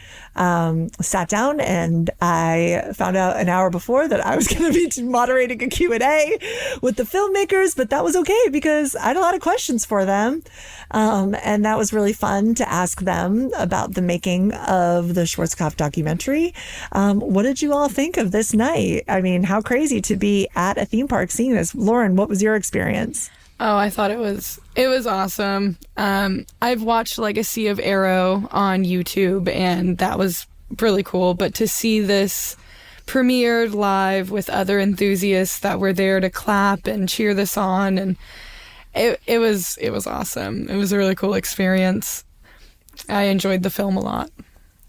sat down, and I found out an hour before that I was going to be moderating a Q&A with the filmmakers, but that was okay because I had a lot of questions for them. And that was really fun to ask them about the making of the Schwarzkopf documentary. What did you all think of this night? I mean, how crazy to be at a theme park seeing this. Lauryn, what was your experience? Oh, I thought it was awesome. I've watched Legacy of Arrow on YouTube, and that was really cool. But to see this premiered live with other enthusiasts that were there to clap and cheer this on, and it was awesome. It was a really cool experience. I enjoyed the film a lot.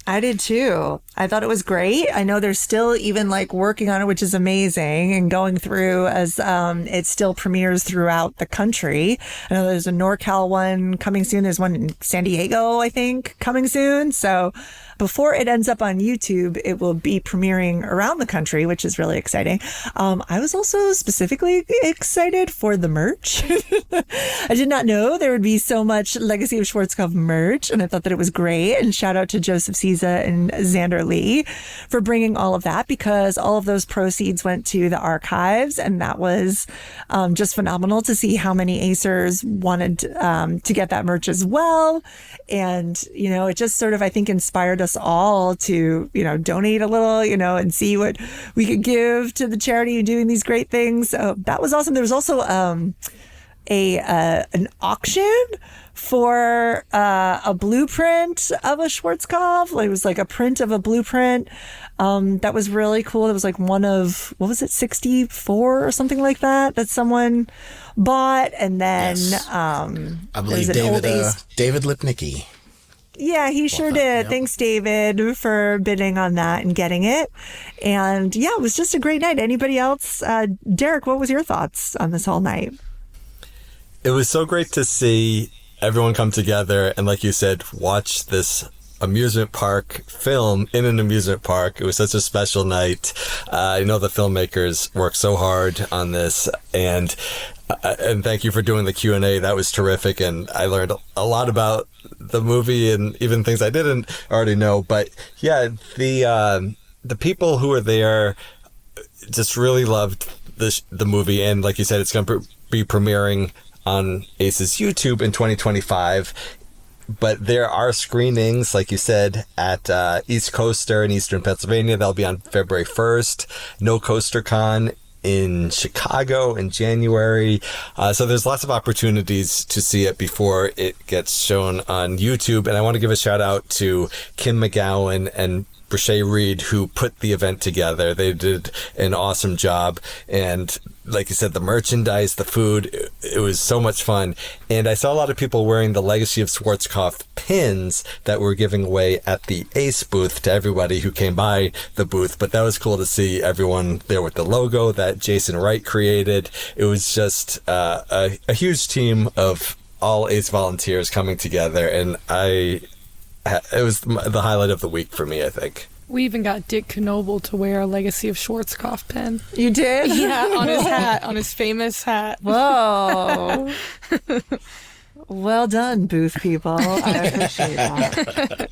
I did too. I thought it was great. I know they're still even like working on it, which is amazing, and going through as it still premieres throughout the country. I know there's a NorCal one coming soon. There's one in San Diego, I think, coming soon. So before it ends up on YouTube, it will be premiering around the country, which is really exciting. I was also specifically excited for the merch. I did not know there would be so much Legacy of Schwarzkopf merch, and I thought that it was great. And shout out to Joseph Ciza and Xander Lee for bringing all of that, because all of those proceeds went to the archives, and that was just phenomenal to see how many Acers wanted to get that merch as well. And, you know, it just sort of, I think, inspired us all to, you know, donate a little, you know, and see what we could give to the charity and doing these great things. So that was awesome. There was also an auction for a blueprint of a Schwarzkopf. It was like a print of a blueprint that was really cool. It was like one of, what was it, 64 or something like that someone bought. And then Yes. I believe David Lipnicki. Yeah, he sure did. Yep. Thanks, David, for bidding on that and getting it. And yeah, it was just a great night. Anybody else? Derek, what was your thoughts on this whole night? It was so great to see everyone come together and, like you said, watch this amusement park film in an amusement park. It was such a special night. I know the filmmakers worked so hard on this, and thank you for doing the Q&A. That was terrific, and I learned a lot about the movie and even things I didn't already know. But yeah, the people who were there just really loved the movie, and like you said, it's going to be premiering on ACE's YouTube in 2025. But there are screenings, like you said, at East Coaster in Eastern Pennsylvania. That'll be on February 1st. No Coaster Con in Chicago in January. So there's lots of opportunities to see it before it gets shown on YouTube. And I want to give a shout out to Kim McGowan and Brashay Reed, who put the event together. They did an awesome job. And like you said, the merchandise, the food, it was so much fun. And I saw a lot of people wearing the Legacy of Schwarzkopf pins that were giving away at the ACE booth to everybody who came by the booth. But that was cool to see everyone there with the logo that Jason Wright created. It was just a huge team of all ACE volunteers coming together. And it was the highlight of the week for me, I think. We even got Dick Knoebel to wear a Legacy of Schwarzkopf pin. You did? Yeah, on his hat, on his famous hat. Whoa. Well done, booth people. I appreciate that.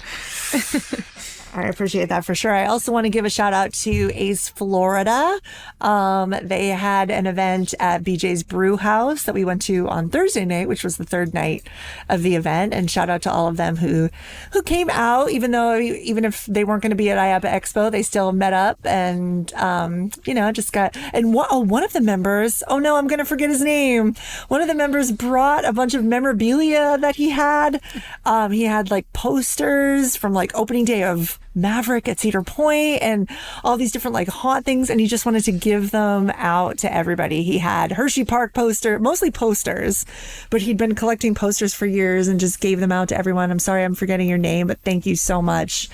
I appreciate that for sure. I also want to give a shout out to Ace Florida. They had an event at BJ's Brew House that we went to on Thursday night, which was the third night of the event. And shout out to all of them who came out, even if they weren't going to be at IAAPA Expo, they still met up and, just got, and one of the members, oh no, I'm going to forget his name. One of the members brought a bunch of memorabilia that he had. He had like posters from like opening day of Maverick at Cedar Point and all these different like haunt things, and he just wanted to give them out to everybody. He had Hershey Park mostly posters, but he'd been collecting posters for years and just gave them out to everyone. I'm sorry I'm forgetting your name, but thank you so much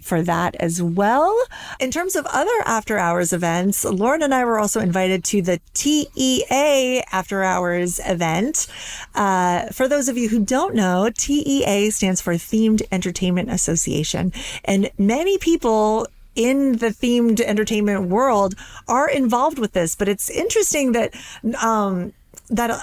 for that as well. In terms of other after hours events, Lauryn and I were also invited to the TEA after hours event. For those of you who don't know, TEA stands for Themed Entertainment Association. And many people in the themed entertainment world are involved with this, but it's interesting that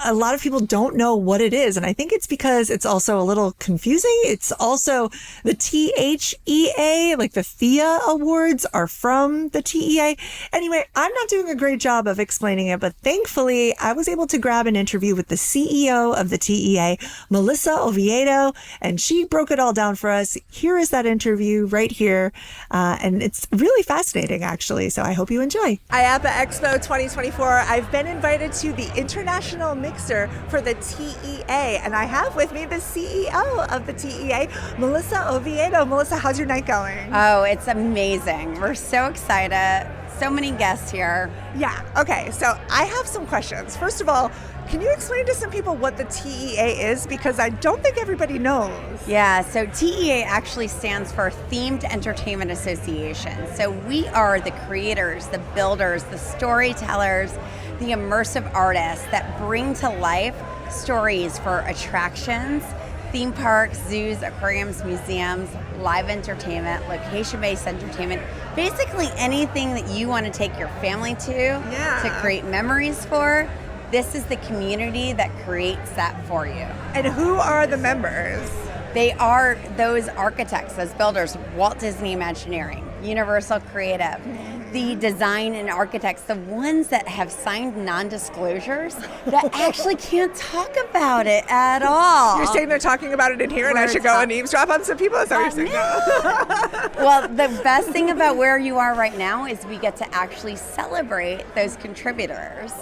a lot of people don't know what it is. And I think it's because it's also a little confusing. It's also the THEA, like the Thea Awards are from the TEA. Anyway, I'm not doing a great job of explaining it, but thankfully I was able to grab an interview with the CEO of the TEA, Melissa Oviedo, and she broke it all down for us. Here is that interview right here. And it's really fascinating, actually. So I hope you enjoy. IAAPA Expo 2024. I've been invited to the International Mixer for the TEA, and I have with me the CEO of the TEA, Melissa Oviedo. Melissa, how's your night going? Oh, it's amazing. We're so excited. So many guests here. Yeah. Okay. So I have some questions. First of all, can you explain to some people what the TEA is? Because I don't think everybody knows. Yeah, so TEA actually stands for Themed Entertainment Association. So we are the creators, the builders, the storytellers, the immersive artists that bring to life stories for attractions, theme parks, zoos, aquariums, museums, live entertainment, location-based entertainment, basically anything that you want to take your family to create memories for. This is the community that creates that for you. And who are the members? They are those architects, those builders, Walt Disney Imagineering, Universal Creative, the design and architects, the ones that have signed non-disclosures that actually can't talk about it at all. You're saying they're talking about it in here and I should go and eeavesdrop on some people? Is that what you're saying? Well, the best thing about where you are right now is we get to actually celebrate those contributors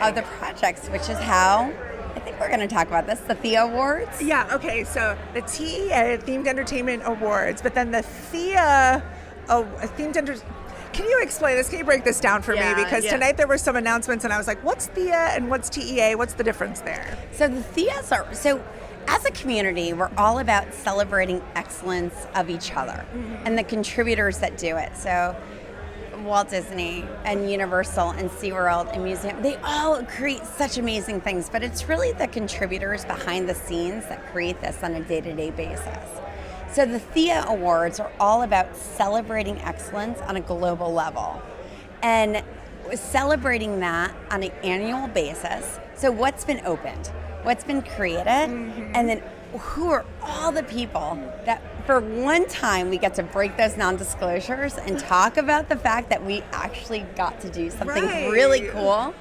of the projects, which is how I think we're going to talk about this, the Thea Awards. Yeah, okay, so the TEA, Themed Entertainment Awards, but then the Thea, Themed Entertainment. Can you explain this? Can you break this down for me? Because tonight there were some announcements and I was like, what's Thea and what's TEA? What's the difference there? So the Theas are, as a community, we're all about celebrating excellence of each other and the contributors that do it. So Walt Disney and Universal and SeaWorld and Museum, they all create such amazing things, but it's really the contributors behind the scenes that create this on a day-to-day basis. So the Thea Awards are all about celebrating excellence on a global level and celebrating that on an annual basis. So what's been opened, what's been created, and then who are all the people that for one time we get to break those non-disclosures and talk about the fact that we actually got to do something really cool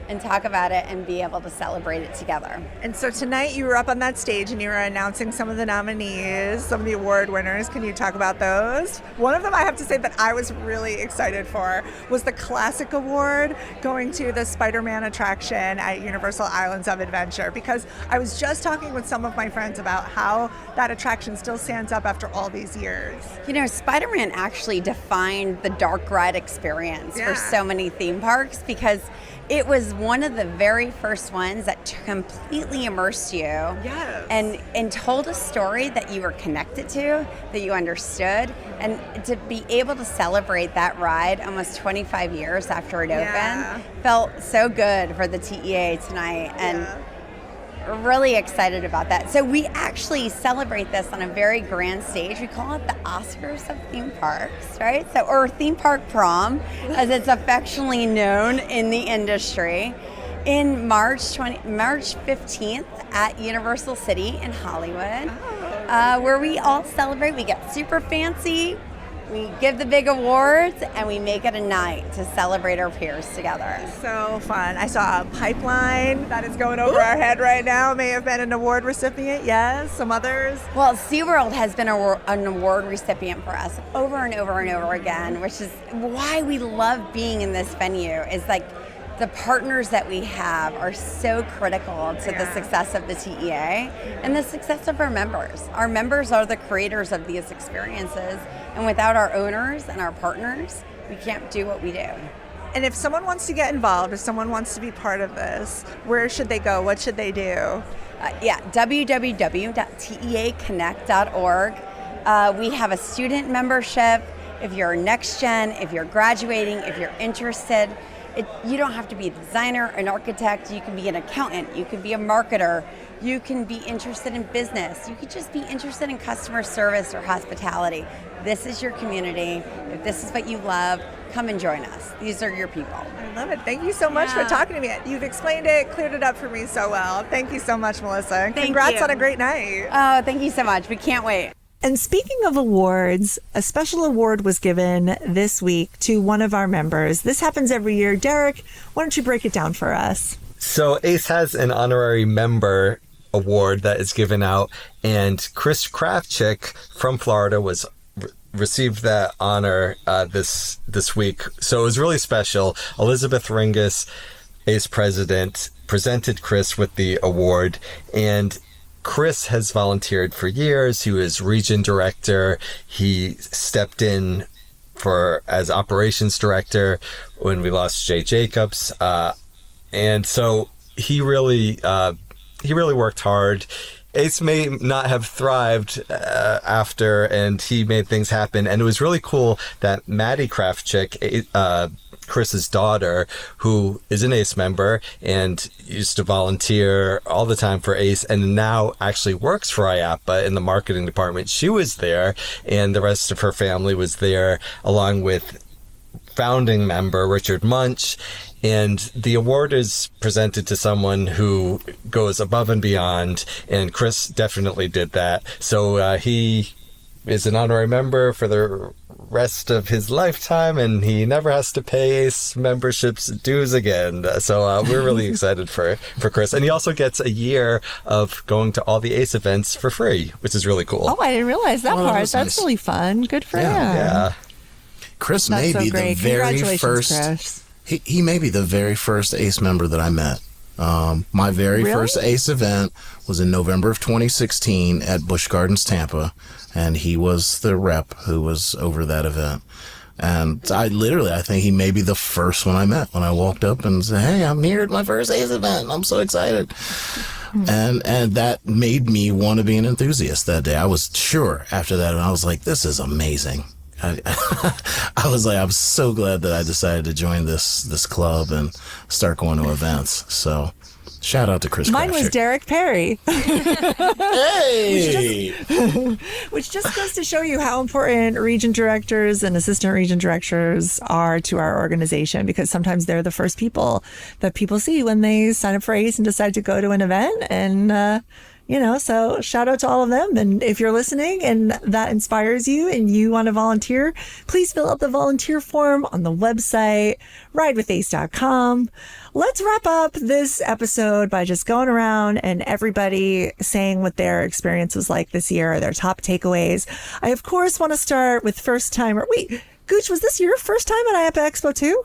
and talk about it and be able to celebrate it together. And so tonight you were up on that stage and you were announcing some of the nominees, some of the award winners. Can you talk about those? One of them I have to say that I was really excited for was the Classic Award going to the Spider-Man attraction at Universal Islands of Adventure, because I was just talking with some of my friends about how that attraction still stands up after all these years. You know, Spider-Man actually defined the dark ride experience for so many theme parks because it was one of the very first ones that completely immersed you and told a story that you were connected to, that you understood, and to be able to celebrate that ride almost 25 years after it opened felt so good for the TEA tonight, and really excited about that. So we actually celebrate this on a very grand stage. We call it the Oscars of theme parks, right? So, or theme park prom, as it's affectionately known in the industry, in March 15th at Universal City in Hollywood, where we all celebrate. We get super fancy. We give the big awards and we make it a night to celebrate our peers together. So fun. I saw a pipeline that is going over our head right now. May have been an award recipient. Yes, some others. Well, SeaWorld has been an award recipient for us over and over and over again, which is why we love being in this venue. Is like the partners that we have are so critical to the success of the TEA and the success of our members. Our members are the creators of these experiences, and without our owners and our partners, we can't do what we do. And if someone wants to get involved, if someone wants to be part of this, where should they go? What should they do? www.teaconnect.org. We have a student membership. If you're next gen, if you're graduating, if you're interested, you don't have to be a designer, an architect. You can be an accountant. You can be a marketer. You can be interested in business. You could just be interested in customer service or hospitality. This is your community. If this is what you love, come and join us. These are your people. I love it. Thank you so much for talking to me. You've explained it, cleared it up for me so well. Thank you so much, Melissa. And congrats on a great night. Oh, thank you so much. We can't wait. And speaking of awards, a special award was given this week to one of our members. This happens every year. Derek, why don't you break it down for us? So ACE has an honorary member award that is given out, and Chris Kravchik from Florida received that honor this week. So it was really special. Elizabeth Ringus, ACE president, presented Chris with the award, and Chris has volunteered for years. He was region director. He stepped in as operations director when we lost Jay Jacobs, and so he really worked hard. ACE may not have thrived after, and he made things happen. And it was really cool that Maddie Kravchik, Chris's daughter, who is an ACE member and used to volunteer all the time for ACE and now actually works for IAAPA in the marketing department. She was there, and the rest of her family was there, along with founding member Richard Munch. And the award is presented to someone who goes above and beyond, and Chris definitely did that. So he is an honorary member for the rest of his lifetime, and he never has to pay ACE membership's dues again. So we're really excited for Chris. And he also gets a year of going to all the ACE events for free, which is really cool. Oh, I didn't realize that part. That's nice. Really fun. Good for him. Yeah. Chris may be the very first. Chris. He may be the very first ACE member that I met. My very first ACE event was in November of 2016 at Busch Gardens, Tampa, and he was the rep who was over that event. And I think he may be the first one I met when I walked up and said, "Hey, I'm here at my first ACE event. I'm so excited." And that made me want to be an enthusiast that day. I was sure after that, and I was like, this is amazing. I was like, I'm so glad that I decided to join this club and start going to events. So shout out to Chris Mine Kravchik. was Derek Perry. Hey! Which just goes to show you how important region directors and assistant region directors are to our organization, because sometimes they're the first people that people see when they sign up for ACE and decide to go to an event. And so shout out to all of them. And if you're listening and that inspires you and you want to volunteer, please fill out the volunteer form on the website, ridewithace.com. Let's wrap up this episode by just going around and everybody saying what their experience was like this year, or their top takeaways. I, of course, want to start with first timer. Wait, Gooch, was this your first time at IAAPA Expo too?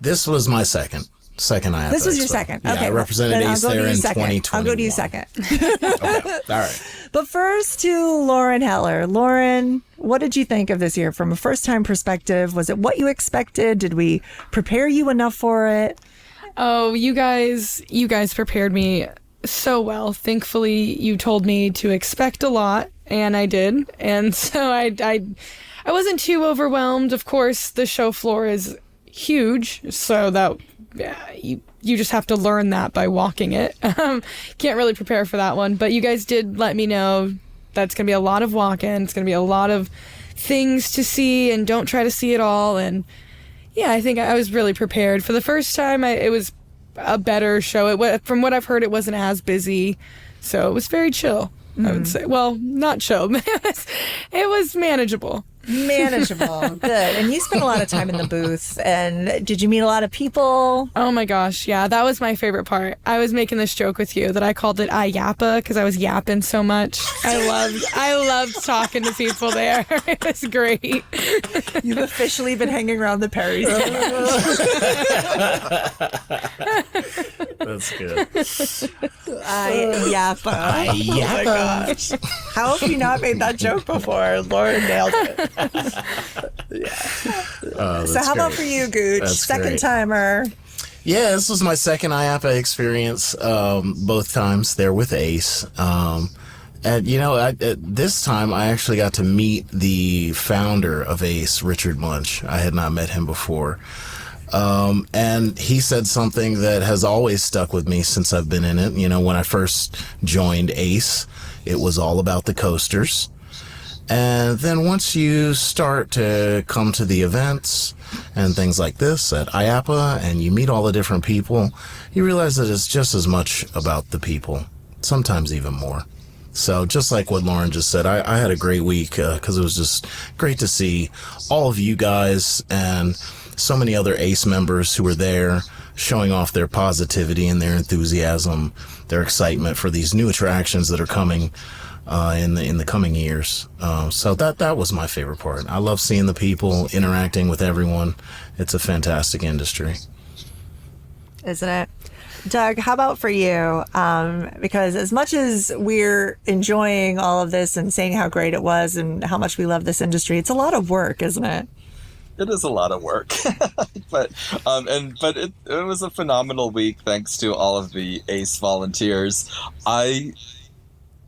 This was my second IAAPA This was your Expo. second. Yeah, Okay, I represented ACE there in 2021. I'll go to you second. Okay. All right. But first to Lauryn Heller. Lauryn, what did you think of this year from a first-time perspective? Was it what you expected? Did we prepare you enough for it? Oh, you guys prepared me so well. Thankfully, you told me to expect a lot, and I did. And so I wasn't too overwhelmed. Of course, the show floor is huge, so that you just have to learn that by walking it. Can't really prepare for that one, but you guys did let me know that's going to be a lot of walking. It's going to be a lot of things to see, and don't try to see it all. And yeah, I think I was really prepared. For the first time, it was a better show. From what I've heard, it wasn't as busy, so it was very chill, I would say. Well, not chill. It was manageable. Manageable. Good. And you spent a lot of time in the booth. And did you meet a lot of people? Oh my gosh, yeah, that was my favorite part. I was making this joke with you that I called it IAAPA because I was yapping so much. I loved talking to people there. It was great. You've officially been hanging around the Perry stage. That's good. IAAPA. IAAPA. Oh my gosh. How have you not made that joke before? Lauren nailed it. So how about for you, Gooch? That's Second great. timer. Yeah, this was my second IAAPA experience. Both times there with Ace. And this time I actually got to meet the founder of Ace, Richard Munch. I had not met him before. And he said something that has always stuck with me since I've been in it. When I first joined Ace, it was all about the coasters. And then once you start to come to the events and things like this at IAAPA and you meet all the different people, you realize that it's just as much about the people, sometimes even more. So just like what Lauren just said, I had a great week because it was just great to see all of you guys and so many other ACE members who were there showing off their positivity and their enthusiasm, their excitement for these new attractions that are coming in the coming years. So that was my favorite part. I love seeing the people, interacting with everyone. It's a fantastic industry. Isn't it? Doug, how about for you? Because as much as we're enjoying all of this and saying how great it was and how much we love this industry, it's a lot of work, isn't it? It is a lot of work, but it was a phenomenal week thanks to all of the ACE volunteers.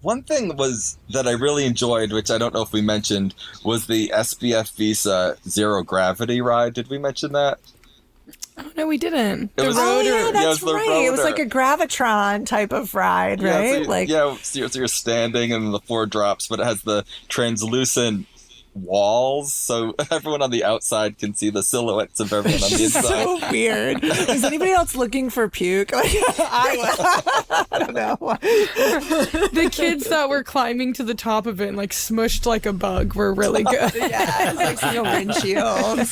One thing was that I really enjoyed, which I don't know if we mentioned, was the SBF Visa Zero Gravity ride. Did we mention that? Oh, no, we didn't. It was yeah, that's the right. rotor. It was like a Gravitron type of ride, right? So you're standing and the floor drops, but it has the translucent walls, so everyone on the outside can see the silhouettes of everyone on the inside. So weird. Is anybody else looking for puke? I don't know. The kids that were climbing to the top of it and like smushed like a bug were really good. Yeah, it's like seeing a windshield.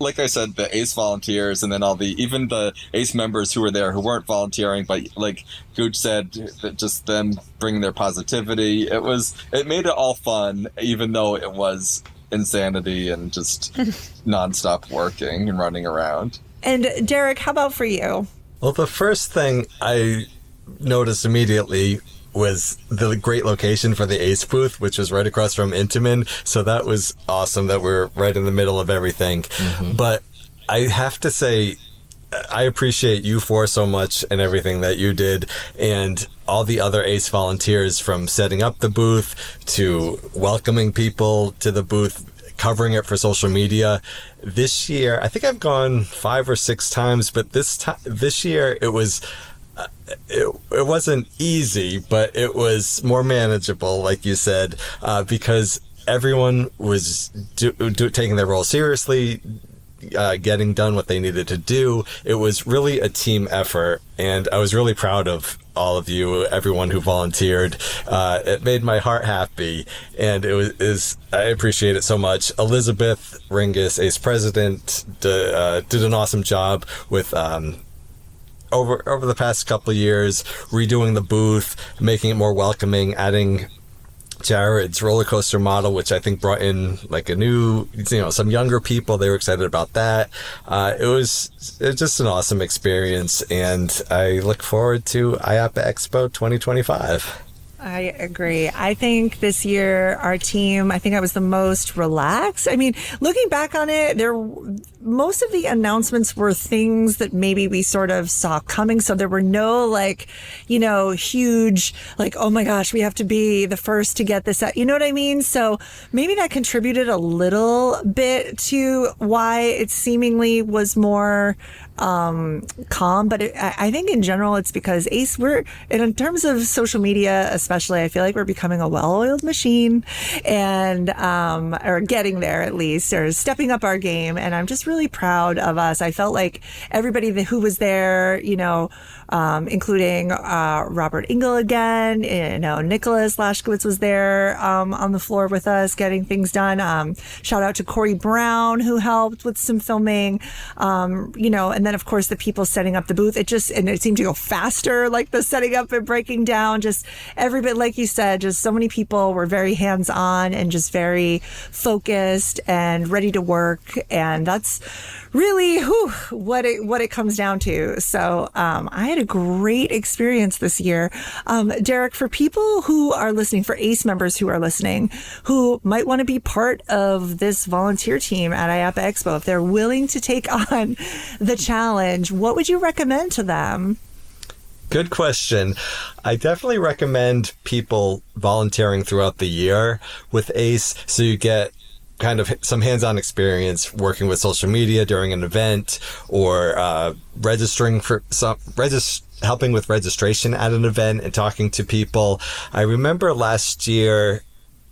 Like I said, the ACE volunteers and then even the ACE members who were there who weren't volunteering, but like Gooch said, that just them bringing their positivity. It made it all fun, even though it was insanity and just nonstop working and running around. And Derek, how about for you? Well, the first thing I noticed immediately was the great location for the ACE booth, which was right across from Intamin. So that was awesome that we're right in the middle of everything. Mm-hmm. But I have to say, I appreciate you four so much and everything that you did, and all the other ACE volunteers, from setting up the booth to welcoming people to the booth, covering it for social media. This year, I think I've gone 5 or 6 times, but this year it was it wasn't easy, but it was more manageable, like you said, because everyone was taking their role seriously, getting done what they needed to do. It was really a team effort, and I was really proud of all of you, everyone who volunteered. It made my heart happy, and I appreciate it so much. Elizabeth Ringus, ACE president, did an awesome job with over the past couple of years, redoing the booth, making it more welcoming, adding Jared's roller coaster model, which I think brought in like a new, some younger people. They were excited about that. It was just an awesome experience, and I look forward to IAAPA Expo 2025. I agree. I think this year our team, I think I was the most relaxed. I mean, looking back on it, most of the announcements were things that maybe we sort of saw coming. So there were no huge, oh my gosh, we have to be the first to get this out. You know what I mean? So maybe that contributed a little bit to why it seemingly was more calm. But I think in general, it's because ACE, in terms of social media, especially, I feel like we're becoming a well-oiled machine, and or getting there at least, or stepping up our game. And I'm just really really proud of us. I felt like everybody who was there, including Robert Engel again, Nicholas Lashkowitz was there on the floor with us getting things done. Shout out to Corey Brown, who helped with some filming, and then of course the people setting up the booth. It seemed to go faster, like the setting up and breaking down, just every bit, like you said, just so many people were very hands-on and just very focused and ready to work. And that's really what it comes down to. So I had a great experience this year. Derek, for people who are listening, for ACE members who are listening, who might want to be part of this volunteer team at IAAPA Expo, if they're willing to take on the challenge, what would you recommend to them? Good question. I definitely recommend people volunteering throughout the year with ACE, so you get kind of some hands-on experience working with social media during an event, or helping with registration at an event and talking to people. I remember last year,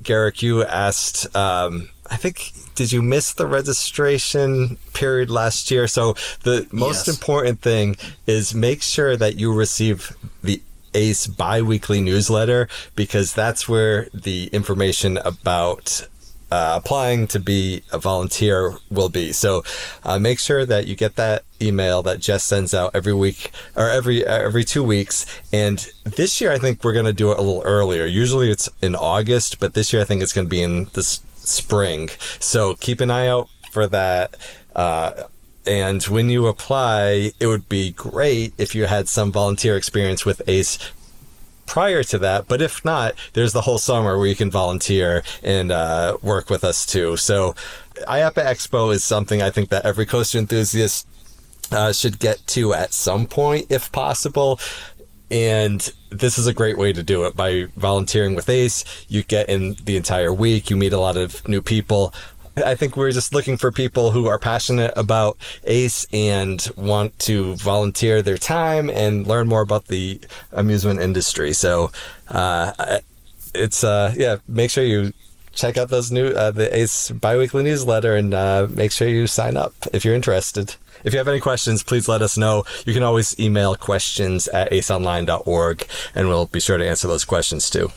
Gerik, you asked, did you miss the registration period last year? So the most important thing is make sure that you receive the ACE bi-weekly newsletter, because that's where the information about applying to be a volunteer will be. So make sure that you get that email that Jess sends out every week, or every 2 weeks. And this year, I think we're going to do it a little earlier. Usually it's in August, but this year I think it's going to be in this spring. So keep an eye out for that. And when you apply, it would be great if you had some volunteer experience with ACE prior to that, but if not, there's the whole summer where you can volunteer and work with us too. So IAAPA Expo is something I think that every coaster enthusiast should get to at some point if possible. And this is a great way to do it. By volunteering with ACE, you get in the entire week, you meet a lot of new people. I think we're just looking for people who are passionate about ACE and want to volunteer their time and learn more about the amusement industry. So make sure you check out those the ACE biweekly newsletter, and make sure you sign up if you're interested. If you have any questions, please let us know. You can always email questions@aceonline.org, and we'll be sure to answer those questions too.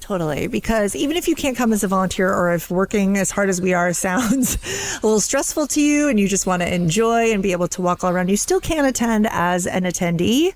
Totally, because even if you can't come as a volunteer, or if working as hard as we are sounds a little stressful to you and you just want to enjoy and be able to walk all around, you still can attend as an attendee.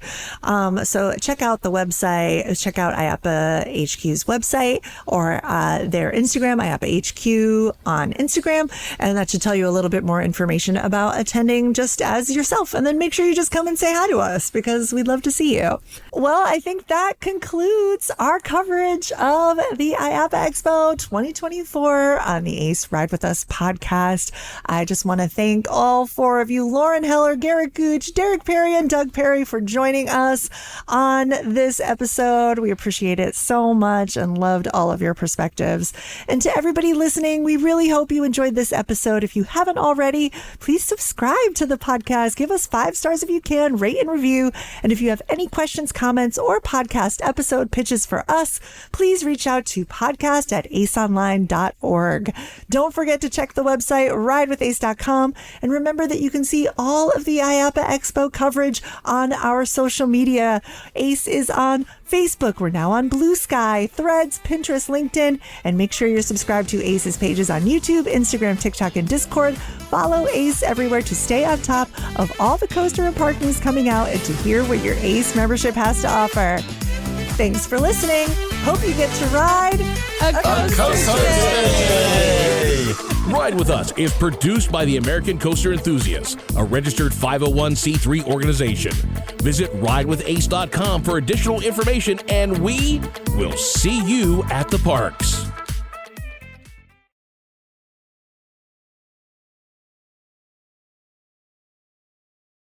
So check out the website, check out IAAPA HQ's website, or their Instagram, IAAPA HQ on Instagram, and that should tell you a little bit more information about attending just as yourself. And then make sure you just come and say hi to us, because we'd love to see you. Well, I think that concludes our coverage of the IAAPA Expo 2024 on the ACE Ride With Us podcast. I just want to thank all four of you, Lauryn Heller, Gerik Gooch, Derek Perry, and Doug Perry, for joining us on this episode. We appreciate it so much and loved all of your perspectives. And to everybody listening, we really hope you enjoyed this episode. If you haven't already, please subscribe to the podcast. Give us 5 stars if you can, rate and review. And if you have any questions, comments, or podcast episode pitches for us, please reach out to podcast@aceonline.org. Don't forget to check the website, ridewithace.com. And remember that you can see all of the IAAPA Expo coverage on our social media. ACE is on Facebook. We're now on Blue Sky, Threads, Pinterest, LinkedIn, and make sure you're subscribed to ACE's pages on YouTube, Instagram, TikTok, and Discord. Follow ACE everywhere to stay on top of all the coaster and park news coming out and to hear what your ACE membership has to offer. Thanks for listening. Hope you get to ride a coaster today. Ride With Us is produced by the American Coaster Enthusiasts, a registered 501c3 organization. Visit ridewithace.com for additional information, and we will see you at the parks.